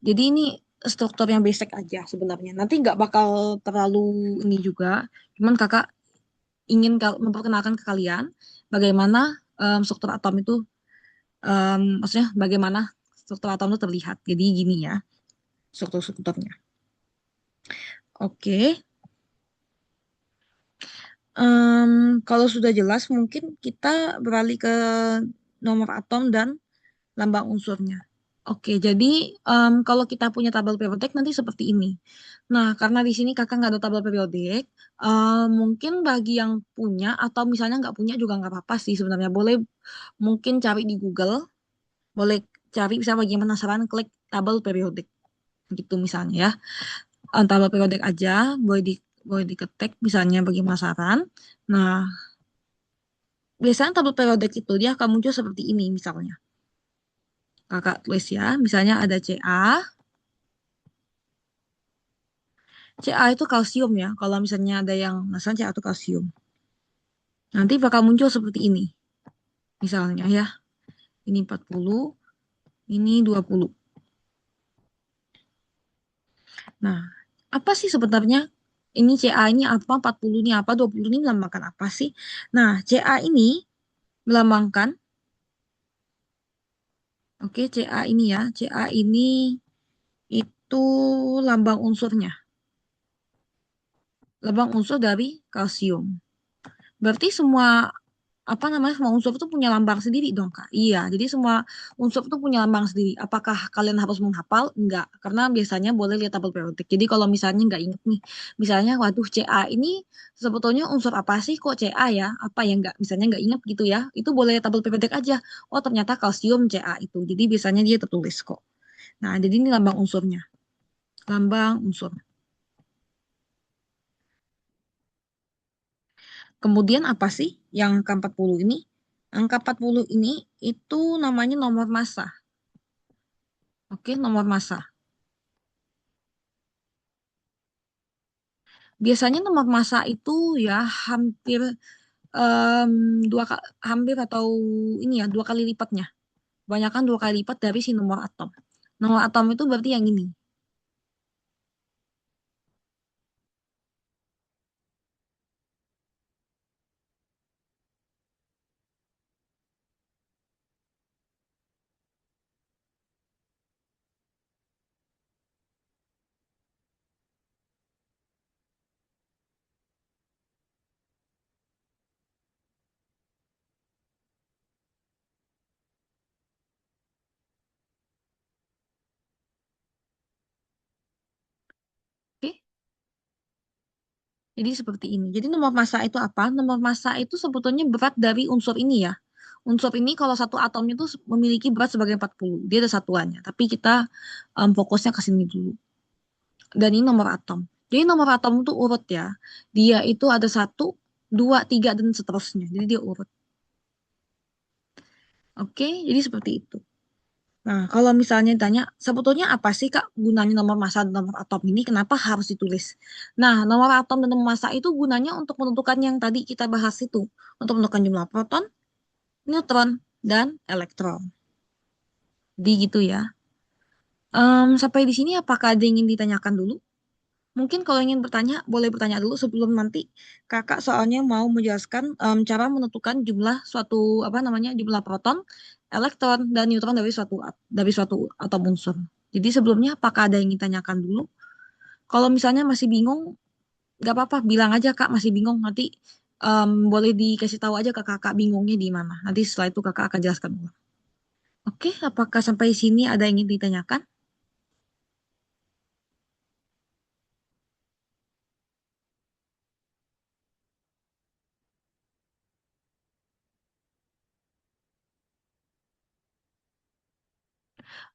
Jadi ini struktur yang basic aja sebenarnya. Nanti nggak bakal terlalu ini juga. Cuman kakak ingin memperkenalkan ke kalian bagaimana struktur atom itu, maksudnya bagaimana struktur atom itu terlihat. Jadi gini ya, strukturnya. Oke. Kalau sudah jelas, mungkin kita beralih ke nomor atom dan lambang unsurnya. Oke, jadi kalau kita punya tabel periodik nanti seperti ini. Nah, karena di sini kakak nggak ada tabel periodik, mungkin bagi yang punya atau misalnya nggak punya juga nggak apa-apa sih sebenarnya. Boleh mungkin cari di Google, boleh cari bisa bagi yang penasaran klik tabel periodik gitu misalnya ya. Tabel periodik aja, boleh diketik misalnya bagi yang penasaran. Nah, biasanya tabel periodik itu dia akan muncul seperti ini misalnya. Kakak tulis ya, misalnya ada Ca itu kalsium ya. Kalau misalnya ada yang penasaran Ca itu kalsium. Nanti bakal muncul seperti ini. Misalnya ya, ini 40, ini 20. Nah, apa sih sebenarnya ini Ca ini apa, 40 ini apa, 20 ini melambangkan apa sih? Nah, Ca ini melambangkan, oke, Ca ini ya, Ca ini itu lambang unsurnya. Lambang unsur dari kalsium. Berarti semua apa namanya semua unsur itu punya lambang sendiri dong Kak. Iya, jadi semua unsur itu punya lambang sendiri. Apakah kalian harus menghafal? Enggak, karena biasanya boleh lihat tabel periodik. Jadi kalau misalnya nggak inget nih, misalnya waduh Ca ini sebetulnya unsur apa sih kok Ca ya? Apa yang nggak misalnya nggak inget gitu ya? Itu boleh lihat tabel periodik aja. Oh ternyata kalsium Ca itu. Jadi biasanya dia tertulis kok. Nah, jadi ini lambang unsurnya. Lambang unsur. Kemudian apa sih yang angka 40 ini? Angka 40 ini itu namanya nomor massa. Oke, nomor massa. Biasanya nomor massa itu ya hampir em, hampir atau ini ya dua kali lipatnya. Kebanyakan dua kali lipat dari si nomor atom. Nomor atom itu berarti yang ini. Jadi seperti ini. Jadi nomor massa itu apa? Nomor massa itu sebetulnya berat dari unsur ini ya. Unsur ini kalau satu atomnya itu memiliki berat sebagai 40. Dia ada satuannya. Tapi kita fokusnya ke sini dulu. Dan ini nomor atom. Jadi nomor atom itu urut ya. Dia itu ada 1, 2, 3 dan seterusnya. Jadi dia urut. Oke, jadi seperti itu. Nah, kalau misalnya ditanya, sebetulnya apa sih Kak gunanya nomor massa dan nomor atom ini? Kenapa harus ditulis? Nah, nomor atom dan nomor massa itu gunanya untuk menentukan yang tadi kita bahas itu. Untuk menentukan jumlah proton, neutron, dan elektron. Jadi gitu ya. Sampai di sini apakah ada yang ingin ditanyakan dulu? Mungkin kalau ingin bertanya, boleh bertanya dulu sebelum nanti kakak soalnya mau menjelaskan cara menentukan jumlah suatu apa namanya jumlah proton, elektron dan neutron dari suatu atom unsur. Jadi sebelumnya apakah ada yang ingin tanyakan dulu? Kalau misalnya masih bingung, nggak apa-apa, bilang aja kak masih bingung. Nanti boleh dikasih tahu aja ke kakak bingungnya di mana. Nanti setelah itu kakak akan jelaskan ulang. Oke, apakah sampai sini ada yang ingin ditanyakan?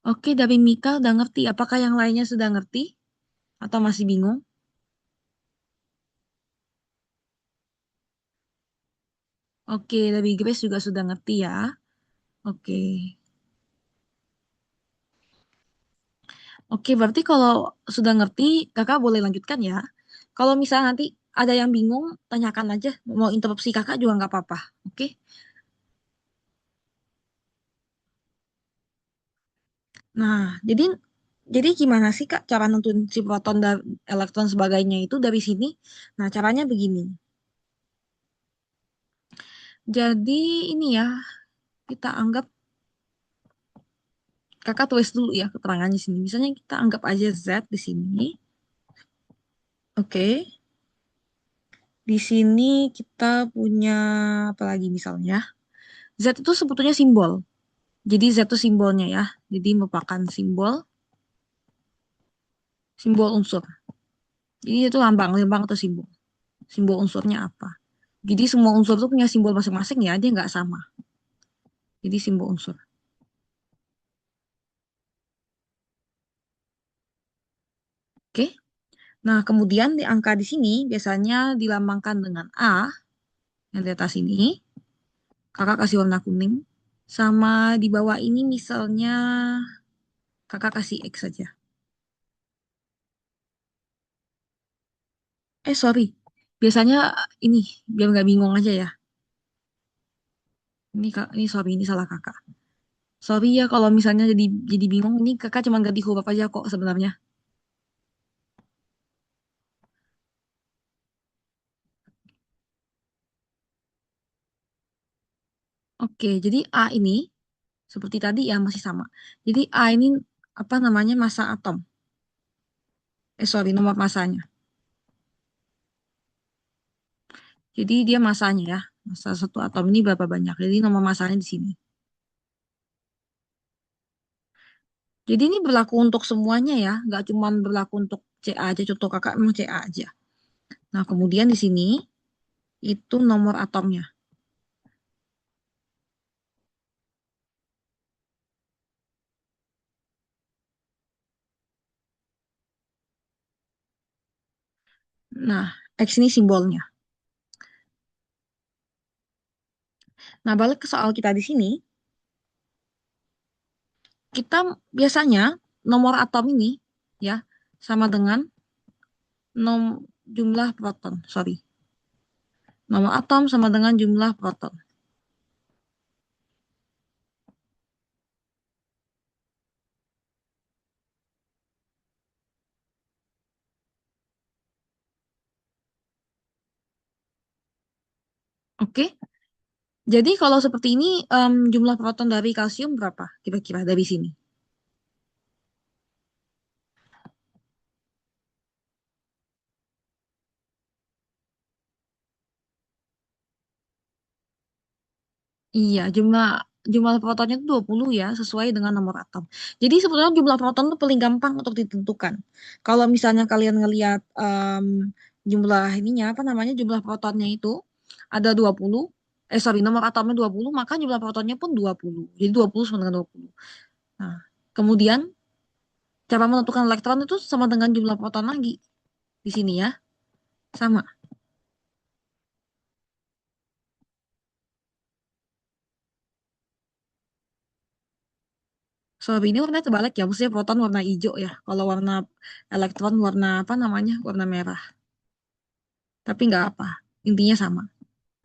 Oke, dari Mika udah ngerti. Apakah yang lainnya sudah ngerti atau masih bingung? Oke, dari Grace juga sudah ngerti ya. Oke. Oke, berarti kalau sudah ngerti, kakak boleh lanjutkan ya. Kalau misalnya nanti ada yang bingung, tanyakan aja. Mau interupsi kakak juga nggak apa-apa. Oke. Nah, jadi gimana sih Kak cara nentuin si proton dan elektron sebagainya itu dari sini? Nah, caranya begini. Jadi ini ya, kita anggap kakak tulis dulu ya keterangannya sini. Misalnya kita anggap aja Z di sini. Oke. Di sini kita punya apa lagi misalnya? Z itu sebetulnya simbol. Jadi Z itu simbolnya ya. Jadi merupakan simbol unsur. Jadi itu lambang, lambang atau simbol. Simbol unsurnya apa? Jadi semua unsur itu punya simbol masing-masing ya, dia nggak sama. Jadi simbol unsur. Oke. Nah, kemudian di angka di sini biasanya dilambangkan dengan A yang di atas ini. Kakak kasih warna kuning. Sama di bawah ini misalnya kakak kasih X saja. Sorry. Biasanya ini biar nggak bingung aja ya. Ini kak, ini sorry, ini salah kakak. Sorry ya kalau misalnya jadi bingung. Ini kakak cuma ganti huruf aja kok sebenarnya. Oke, jadi A ini seperti tadi ya masih sama. Jadi A ini apa namanya massa atom. Sorry, nomor massanya. Jadi dia massanya ya. Massa satu atom ini berapa banyak. Jadi nomor massanya di sini. Jadi ini berlaku untuk semuanya ya. Nggak cuma berlaku untuk CA aja. Contoh kakak memang CA aja. Nah, kemudian di sini itu nomor atomnya. Nah, X ini simbolnya. Nah, balik ke soal kita di sini, kita biasanya nomor atom ini ya sama dengan nom jumlah proton. Sorry. Nomor atom sama dengan jumlah proton. Oke. Jadi kalau seperti ini jumlah proton dari kalsium berapa kira-kira dari sini? Iya, jumlah jumlah protonnya itu 20 ya, sesuai dengan nomor atom. Jadi sebetulnya jumlah proton itu paling gampang untuk ditentukan. Kalau misalnya kalian ngelihat jumlah ininya apa namanya jumlah protonnya itu ada 20, nomor atomnya 20, maka jumlah protonnya pun 20. Jadi 20 sama dengan 20. Nah, kemudian cara menentukan elektron itu sama dengan jumlah proton lagi. Di sini ya, sama. Soal ini warnanya terbalik ya, maksudnya proton warna hijau ya. Kalau warna elektron warna apa namanya? Warna merah. Tapi nggak apa, intinya sama.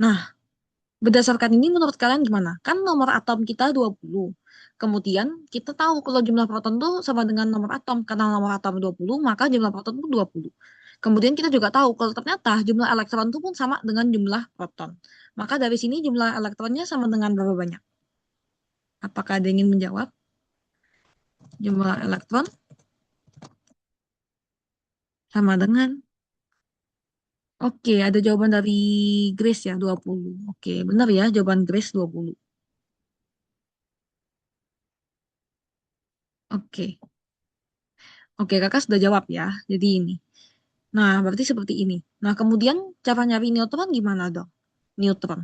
Nah, berdasarkan ini menurut kalian gimana? Kan nomor atom kita 20. Kemudian kita tahu kalau jumlah proton tuh sama dengan nomor atom. Karena nomor atom 20, maka jumlah proton pun 20. Kemudian kita juga tahu kalau ternyata jumlah elektron itu pun sama dengan jumlah proton. Maka dari sini jumlah elektronnya sama dengan berapa banyak? Apakah ada yang ingin menjawab? Jumlah elektron sama dengan. Oke, ada jawaban dari Grace ya, 20. Oke, benar ya jawaban Grace 20. Oke. Oke, kakak sudah jawab ya. Jadi ini. Nah, berarti seperti ini. Nah, kemudian cara nyari neutron gimana dong? Neutron.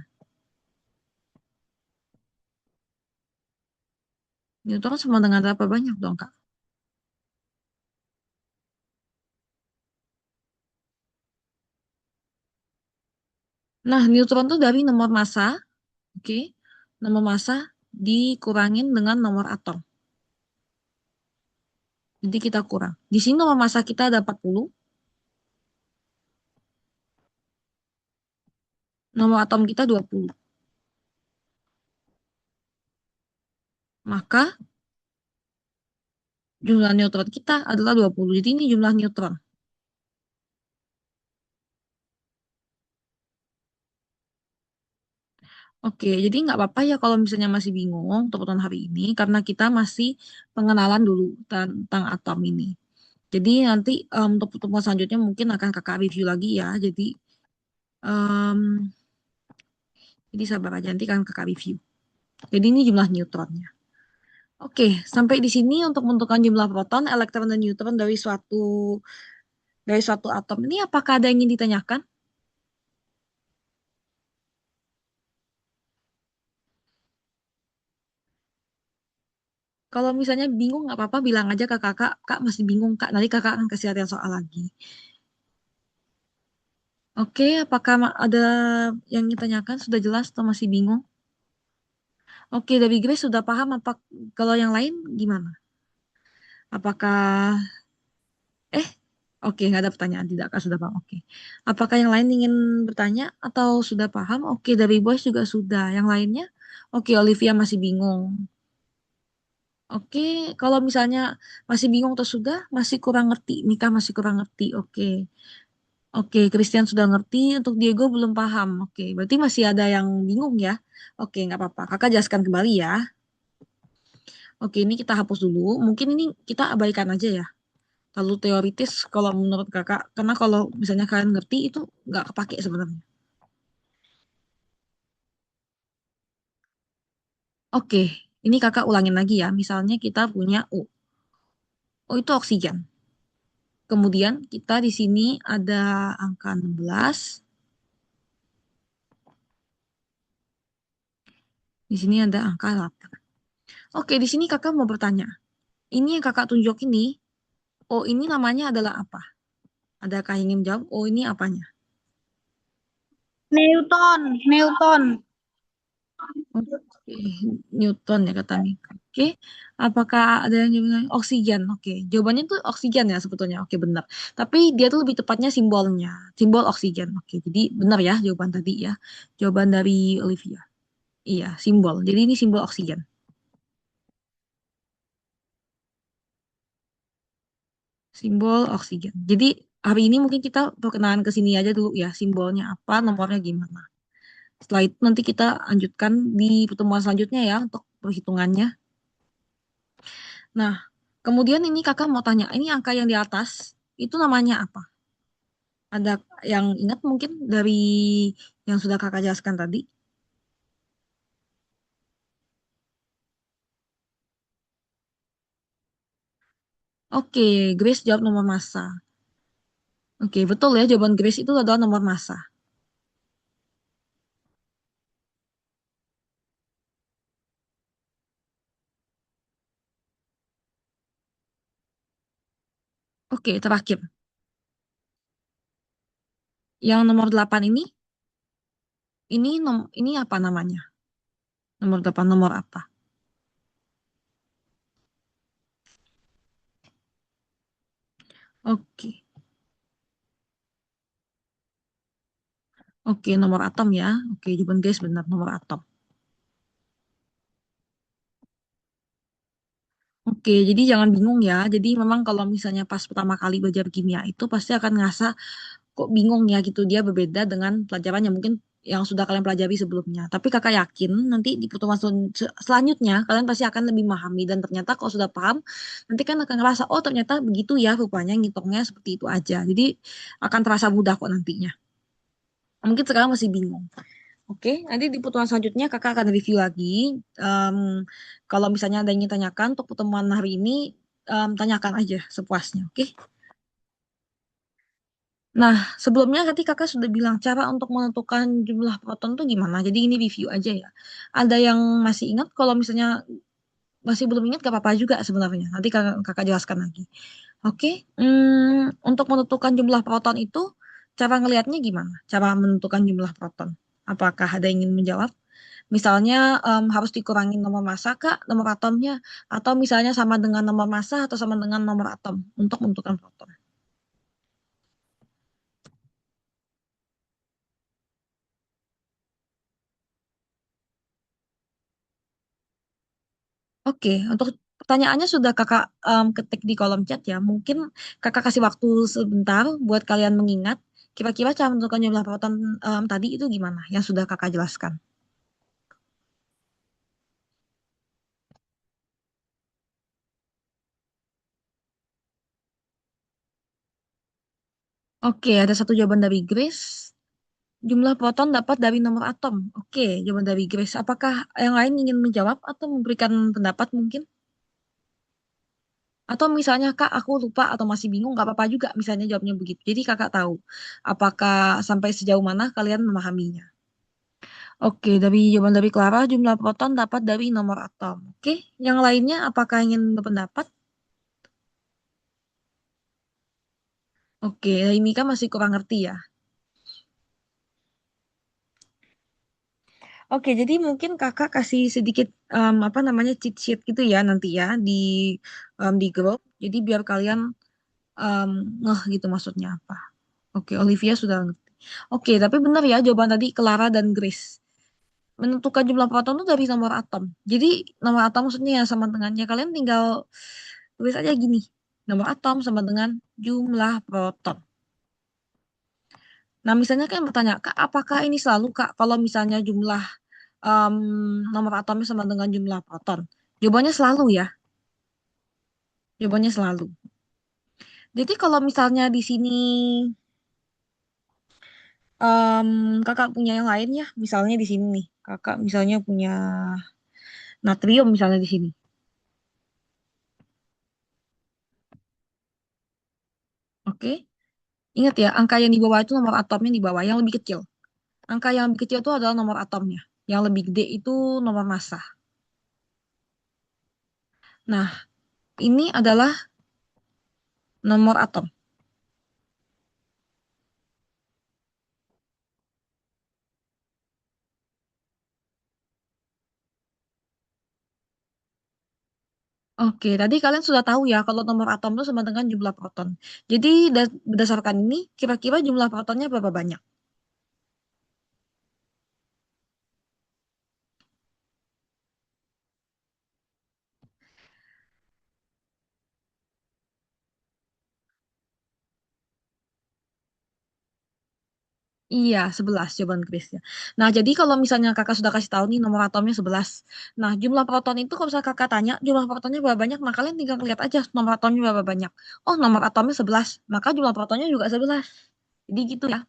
Neutron sama dengan berapa banyak dong, Kak? Nah, neutron tuh dari nomor massa, oke. Nomor massa dikurangin dengan nomor atom. Jadi kita kurang. Di sini nomor massa kita ada 40, nomor atom kita 20. Maka jumlah neutron kita adalah 20. Jadi ini jumlah neutron. Oke, jadi nggak apa-apa ya kalau misalnya masih bingung untuk pertemuan hari ini, karena kita masih pengenalan dulu tentang atom ini. Jadi nanti untuk pertemuan selanjutnya mungkin akan kakak review lagi ya. Em, jadi sabar aja nanti kan kakak review. Jadi ini jumlah neutronnya. Oke, sampai di sini untuk menentukan jumlah proton, elektron, dan neutron dari suatu atom ini apakah ada yang ingin ditanyakan? Kalau misalnya bingung nggak apa-apa bilang aja ke kakak, kak masih bingung kak, nanti kakak akan kasih latihan soal lagi. Oke, apakah ada yang ditanyakan? Sudah jelas atau masih bingung? Oke, dari Grace sudah paham apa kalau yang lain gimana? Apakah eh oke nggak ada pertanyaan tidak kak sudah paham. Oke. Apakah yang lain ingin bertanya atau sudah paham? Oke, dari Boys juga sudah. Yang lainnya? Oke, Olivia masih bingung. Oke, kalau misalnya masih bingung atau sudah masih kurang ngerti, Mika masih kurang ngerti. Oke. Oke, Christian sudah ngerti, untuk Diego belum paham. Oke, berarti masih ada yang bingung ya. Oke, nggak apa-apa. Kakak jelaskan kembali ya. Oke, ini kita hapus dulu. Mungkin ini kita abaikan aja ya. Terlalu teoritis kalau menurut kakak. Karena kalau misalnya kalian ngerti itu nggak kepake sebenarnya. Oke, ini kakak ulangin lagi ya. Misalnya kita punya O. O itu oksigen. Kemudian kita di sini ada angka 16. Di sini ada angka 8. Oke, di sini kakak mau bertanya. Ini yang kakak tunjuk ini, O ini namanya adalah apa? Adakah yang ingin jawab? O ini apanya? Newton, Newton. Oke, Newton ya kata Mika. Oke, apakah ada yang jawab oksigen? Oke, jawabannya tuh oksigen ya sebetulnya. Oke, benar. Tapi dia tuh lebih tepatnya simbolnya, simbol oksigen. Oke, jadi benar ya jawaban tadi ya. Jawaban dari Olivia. Iya, simbol. Jadi ini simbol oksigen. Simbol oksigen. Jadi hari ini mungkin kita perkenalan ke sini aja dulu ya. Simbolnya apa, nomornya gimana. Setelah itu nanti kita lanjutkan di pertemuan selanjutnya ya untuk perhitungannya. Nah, kemudian ini kakak mau tanya, ini angka yang di atas itu namanya apa? Ada yang ingat mungkin dari yang sudah kakak jelaskan tadi? Oke, Grace jawab nomor massa. Oke, betul ya. Jawaban Grace itu adalah nomor massa. Oke, terakhir. Yang nomor 8 ini apa namanya? Nomor 8 nomor apa? Oke. Oke, nomor atom ya. Oke, jawaban Grace benar, nomor atom. Oke, jadi jangan bingung ya. Jadi memang kalau misalnya pas pertama kali belajar kimia itu pasti akan ngerasa kok bingung ya gitu. Dia berbeda dengan pelajaran yang mungkin yang sudah kalian pelajari sebelumnya. Tapi kakak yakin nanti di pertemuan selanjutnya kalian pasti akan lebih memahami. Dan ternyata kalau sudah paham, nanti kan akan ngerasa, oh ternyata begitu ya rupanya ngitungnya seperti itu aja. Jadi akan terasa mudah kok nantinya. Mungkin sekarang masih bingung. Oke, nanti di pertemuan selanjutnya kakak akan review lagi. Em, Kalau misalnya ada yang ingin tanyakan untuk pertemuan hari ini, tanyakan aja sepuasnya. Oke. Nah, sebelumnya tadi kakak sudah bilang cara untuk menentukan jumlah proton tuh gimana. Jadi ini review aja ya. Ada yang masih ingat? Kalau misalnya masih belum ingat, gak apa-apa juga sebenarnya. Nanti kakak jelaskan lagi. Oke. Untuk menentukan jumlah proton itu, cara ngelihatnya gimana? Cara menentukan jumlah proton. Apakah ada yang ingin menjawab? Misalnya harus dikurangi nomor massa kak, nomor atomnya, atau misalnya sama dengan nomor massa atau sama dengan nomor atom untuk menentukan proton. Oke, untuk pertanyaannya sudah kakak ketik di kolom chat ya. Mungkin kakak kasih waktu sebentar buat kalian mengingat kira-kira cara menentukan jumlah proton tadi itu gimana yang sudah kakak jelaskan. Oke, ada satu jawaban dari Grace. Jumlah proton dapat dari nomor atom. Oke, jawaban dari Grace. Apakah yang lain ingin menjawab atau memberikan pendapat mungkin? Atau misalnya, Kak, aku lupa atau masih bingung, nggak apa-apa juga misalnya jawabnya begitu. Jadi kakak tahu apakah sampai sejauh mana kalian memahaminya. Oke, dari jawaban dari Clara, jumlah proton dapat dari nomor atom. Oke, yang lainnya apakah ingin berpendapat? Oke, dari Mika masih kurang ngerti ya. Oke, jadi mungkin kakak kasih sedikit apa namanya cheat sheet gitu ya nanti ya di grup. Jadi biar kalian em, ngeh gitu maksudnya apa. Oke, Olivia sudah ngerti. Oke, tapi benar ya jawaban tadi Clara dan Grace. Menentukan jumlah proton itu dari nomor atom. Jadi nomor atom maksudnya ya sama dengannya. Kalian tinggal tulis aja gini. Nomor atom sama dengan jumlah proton. Nah, misalnya kan bertanya, Kak, apakah ini selalu, Kak, kalau misalnya jumlah em, nomor atomnya sama dengan jumlah proton? Jawabannya selalu ya. Jawabannya selalu. Jadi kalau misalnya di sini em, kakak punya yang lain ya, misalnya di sini nih, kakak misalnya punya natrium misalnya di sini. Oke, ingat ya, angka yang di bawah itu nomor atomnya di bawah, yang lebih kecil. Angka yang lebih kecil itu adalah nomor atomnya. Yang lebih gede itu nomor massa. Nah, ini adalah nomor atom. Oke, tadi kalian sudah tahu ya kalau nomor atom itu sama dengan jumlah proton. Jadi berdasarkan ini, kira-kira jumlah protonnya berapa banyak? Iya, 11 jawaban Chris ya. Nah, jadi kalau misalnya kakak sudah kasih tahu nih nomor atomnya 11. Nah, jumlah proton itu kalau misalnya kakak tanya jumlah protonnya berapa banyak, nah kalian tinggal lihat aja nomor atomnya berapa banyak. Oh, nomor atomnya 11, maka jumlah protonnya juga 11. Jadi gitu ya.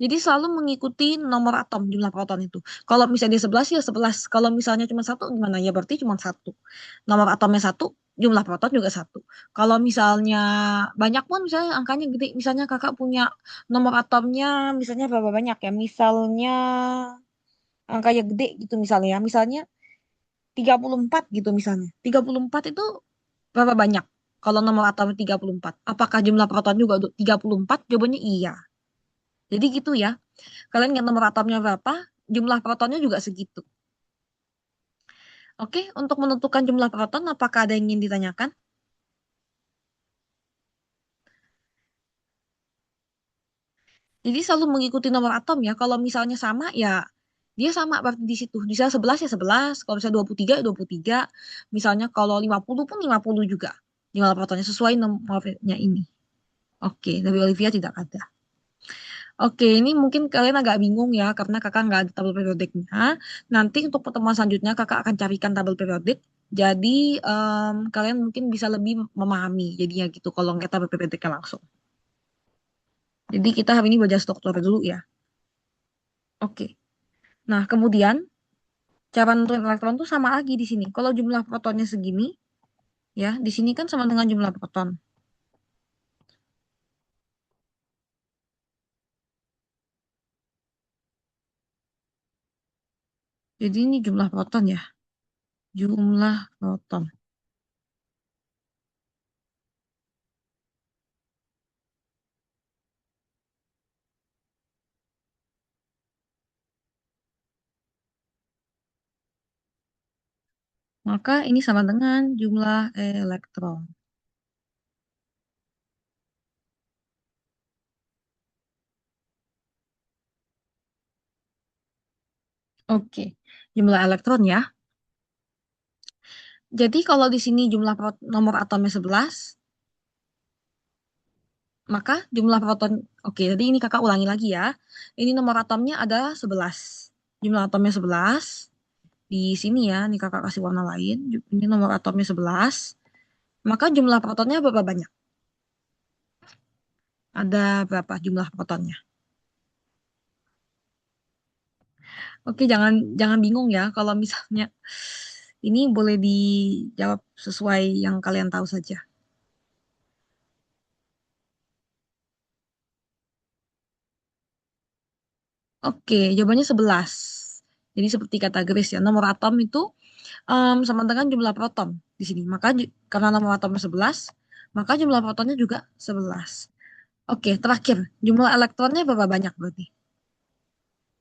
Jadi selalu mengikuti nomor atom jumlah proton itu. Kalau misalnya dia 11 ya 11. Kalau misalnya cuma satu gimana? Ya berarti cuma satu. Nomor atomnya satu, jumlah proton juga 1. Kalau misalnya banyak pun, misalnya angkanya gede, misalnya kakak punya nomor atomnya misalnya berapa banyak ya, misalnya angkanya gede gitu misalnya, misalnya 34 gitu misalnya. 34 itu berapa banyak? Kalau nomor atomnya 34. Apakah jumlah proton juga 34? Jawabannya iya. Jadi gitu ya. Kalian ingat nomor atomnya berapa, jumlah protonnya juga segitu. Oke, untuk menentukan jumlah proton, apakah ada yang ingin ditanyakan? Jadi selalu mengikuti nomor atom ya. Kalau misalnya sama ya dia sama berarti di situ. Misalnya 11 ya 11, kalau misalnya 23 ya 23. Misalnya kalau 50 pun 50 juga. Jumlah protonnya sesuai nomornya ini. Oke, dari Olivia tidak ada. Oke, ini mungkin kalian agak bingung ya karena kakak nggak ada tabel periodiknya. Nanti untuk pertemuan selanjutnya kakak akan carikan tabel periodik. Jadi kalian mungkin bisa lebih memahami jadinya gitu kalau nggak tabel periodiknya langsung. Jadi kita hari ini belajar struktur dulu ya. Oke. Nah, kemudian cara nentuin elektron tuh sama lagi di sini. Kalau jumlah protonnya segini, ya, di sini kan sama dengan jumlah proton. Jadi ini jumlah proton ya. Jumlah proton. Maka ini sama dengan jumlah elektron. Oke, jumlah elektron ya. Jadi kalau di sini jumlah nomor atomnya 11, maka jumlah proton, oke, jadi ini kakak ulangi lagi ya. Ini nomor atomnya adalah 11. Jumlah atomnya 11. Di sini ya, ini kakak kasih warna lain. Ini nomor atomnya 11. Maka jumlah protonnya berapa banyak? Ada berapa jumlah protonnya? Oke, jangan jangan bingung ya kalau misalnya ini boleh dijawab sesuai yang kalian tahu saja. Oke, jawabannya 11. Jadi seperti kata Grace ya, nomor atom itu sama dengan jumlah proton di sini. Maka karena nomor atomnya 11, maka jumlah protonnya juga 11. Oke, terakhir, jumlah elektronnya berapa banyak berarti?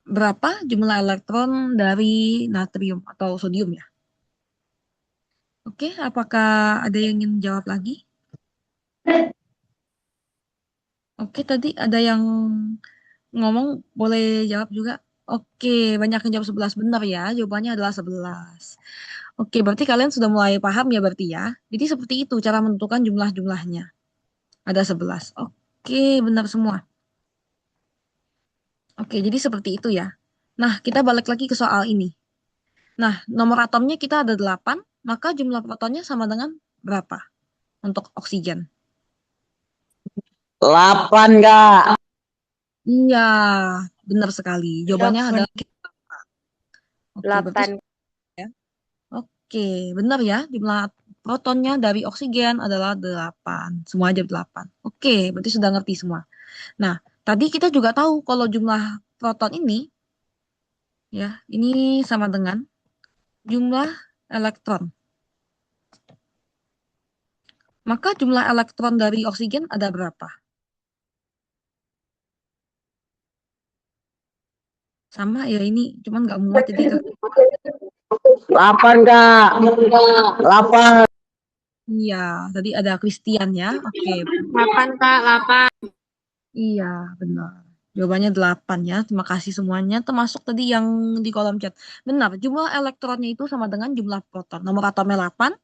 Berapa jumlah elektron dari natrium atau sodium ya? Oke, apakah ada yang ingin jawab lagi? Oke, tadi ada yang ngomong, boleh jawab juga. Oke, banyak yang jawab 11, benar ya. Jawabannya adalah 11. Oke, berarti kalian sudah mulai paham ya berarti ya. Jadi seperti itu cara menentukan jumlah-jumlahnya. Ada 11. Oke, benar semua. Oke, jadi seperti itu ya. Nah, kita balik lagi ke soal ini. Nah, nomor atomnya kita ada 8, maka jumlah protonnya sama dengan berapa untuk oksigen? 8 Kak. Iya, benar sekali. Jawabannya adalah 8. Oke, berarti 8. ya. Oke, benar ya. Jumlah protonnya dari oksigen adalah 8. Semua aja 8. Oke, berarti sudah ngerti semua. Nah, tadi kita juga tahu kalau jumlah proton ini, ya, ini sama dengan jumlah elektron. Maka jumlah elektron dari oksigen ada berapa? Sama ya, ini cuman nggak muat jadi 8 Kak. 8. iya, tadi ada Christian ya. Oke, 8 Kak, 8. iya benar. Jawabannya 8 ya. Terima kasih semuanya. Termasuk tadi yang di kolom chat. Benar, jumlah elektronnya itu sama dengan jumlah proton. Nomor atomnya 8,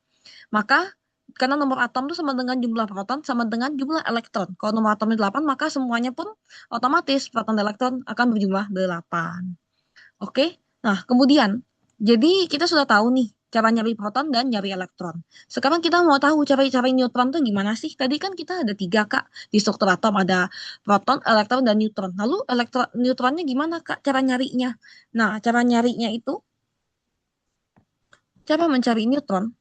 maka karena nomor atom itu sama dengan jumlah proton sama dengan jumlah elektron. Kalau nomor atomnya 8, maka semuanya pun otomatis proton dan elektron akan berjumlah 8. Oke, nah kemudian, jadi kita sudah tahu nih cara nyari proton dan nyari elektron. Sekarang kita mau tahu cara neutron tuh gimana sih? Tadi kan kita ada 3 Kak, di struktur atom ada proton, elektron, dan neutron. Lalu neutronnya gimana Kak cara nyarinya? Nah, cara nyarinya itu, cara mencari neutron,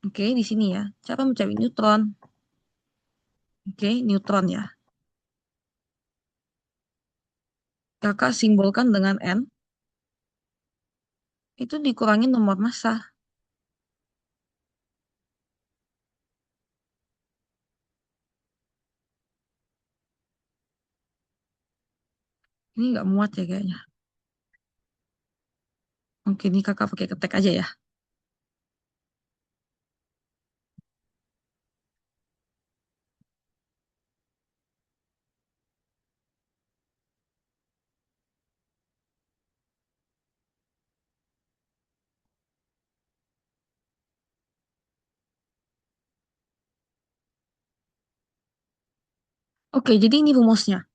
Oke, di sini ya. Cara mencari neutron. Oke, neutron ya. Kakak simbolkan dengan N. Itu dikurangi nomor massa. Ini nggak muat ya kayaknya. Oke, ini kakak pakai ketek aja ya. Oke, jadi ini rumusnya.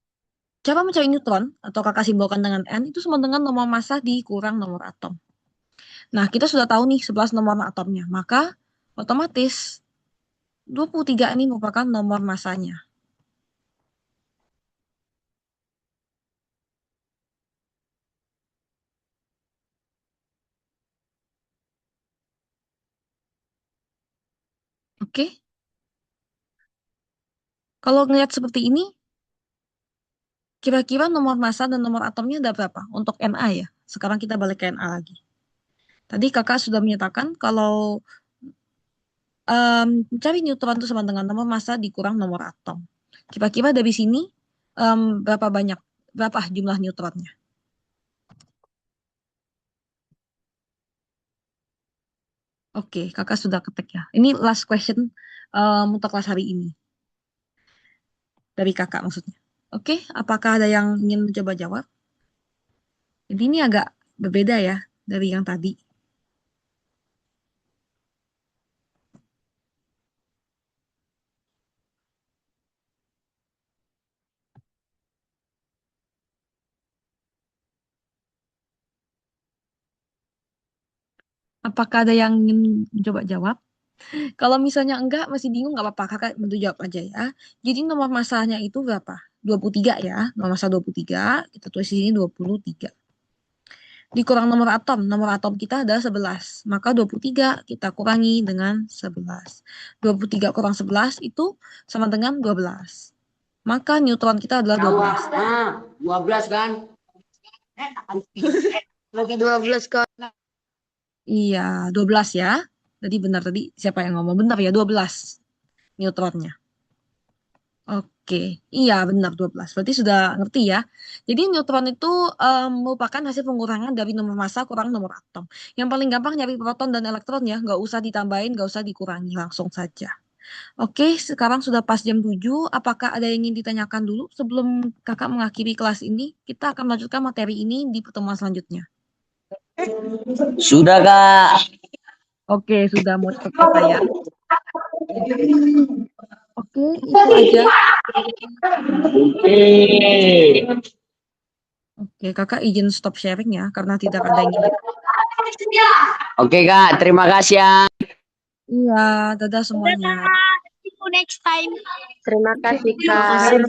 Cara mencari neutron, atau kakak simbolkan dengan N, itu sama dengan nomor massa dikurang nomor atom. Nah, kita sudah tahu nih 11 nomor atomnya. Maka, otomatis 23 ini merupakan nomor massanya. Oke? Kalau ngelihat seperti ini, kira-kira nomor massa dan nomor atomnya ada berapa? Untuk Na ya. Sekarang kita balik ke Na lagi. Tadi kakak sudah menyatakan kalau mencari neutron itu sama dengan nomor massa dikurang nomor atom. Kira-kira dari sini berapa jumlah neutronnya? Oke, kakak sudah ketik ya. Ini last question untuk kelas hari ini. Dari kakak maksudnya. Oke, apakah ada yang ingin mencoba jawab? Jadi ini agak berbeda ya dari yang tadi. Apakah ada yang ingin mencoba jawab? Kalau misalnya enggak, masih bingung, nggak apa-apa. Kakak bantu jawab aja ya. Jadi nomor massanya itu berapa? 23 ya. Nomor massa 23. Kita tulis di sini 23. Dikurang nomor atom. Nomor atom kita adalah 11. Maka 23 kita kurangi dengan 11. 23 kurang 11 itu sama dengan 12. Maka neutron kita adalah 12. Nah, 12 kan? Bagi 12 kak. Iya, 12 ya. Jadi benar tadi siapa yang ngomong? Benar ya, 12 neutronnya. Oke, iya benar 12. Berarti sudah ngerti ya. Jadi neutron itu merupakan hasil pengurangan dari nomor massa kurang nomor atom. Yang paling gampang nyari proton dan elektron ya, nggak usah ditambahin, nggak usah dikurangi, langsung saja. Oke, sekarang sudah pas jam 7. Apakah ada yang ingin ditanyakan dulu sebelum kakak mengakhiri kelas ini? Kita akan melanjutkan materi ini di pertemuan selanjutnya. Sudah, Kak. Oke, sudah mau cepat selesai ya. Oke, itu aja. Oke, kakak izin stop sharing ya, karena tidak ada yang ingin. Oke, Kak. Terima kasih ya. Iya, dadah semuanya. See you next time. Terima kasih kak.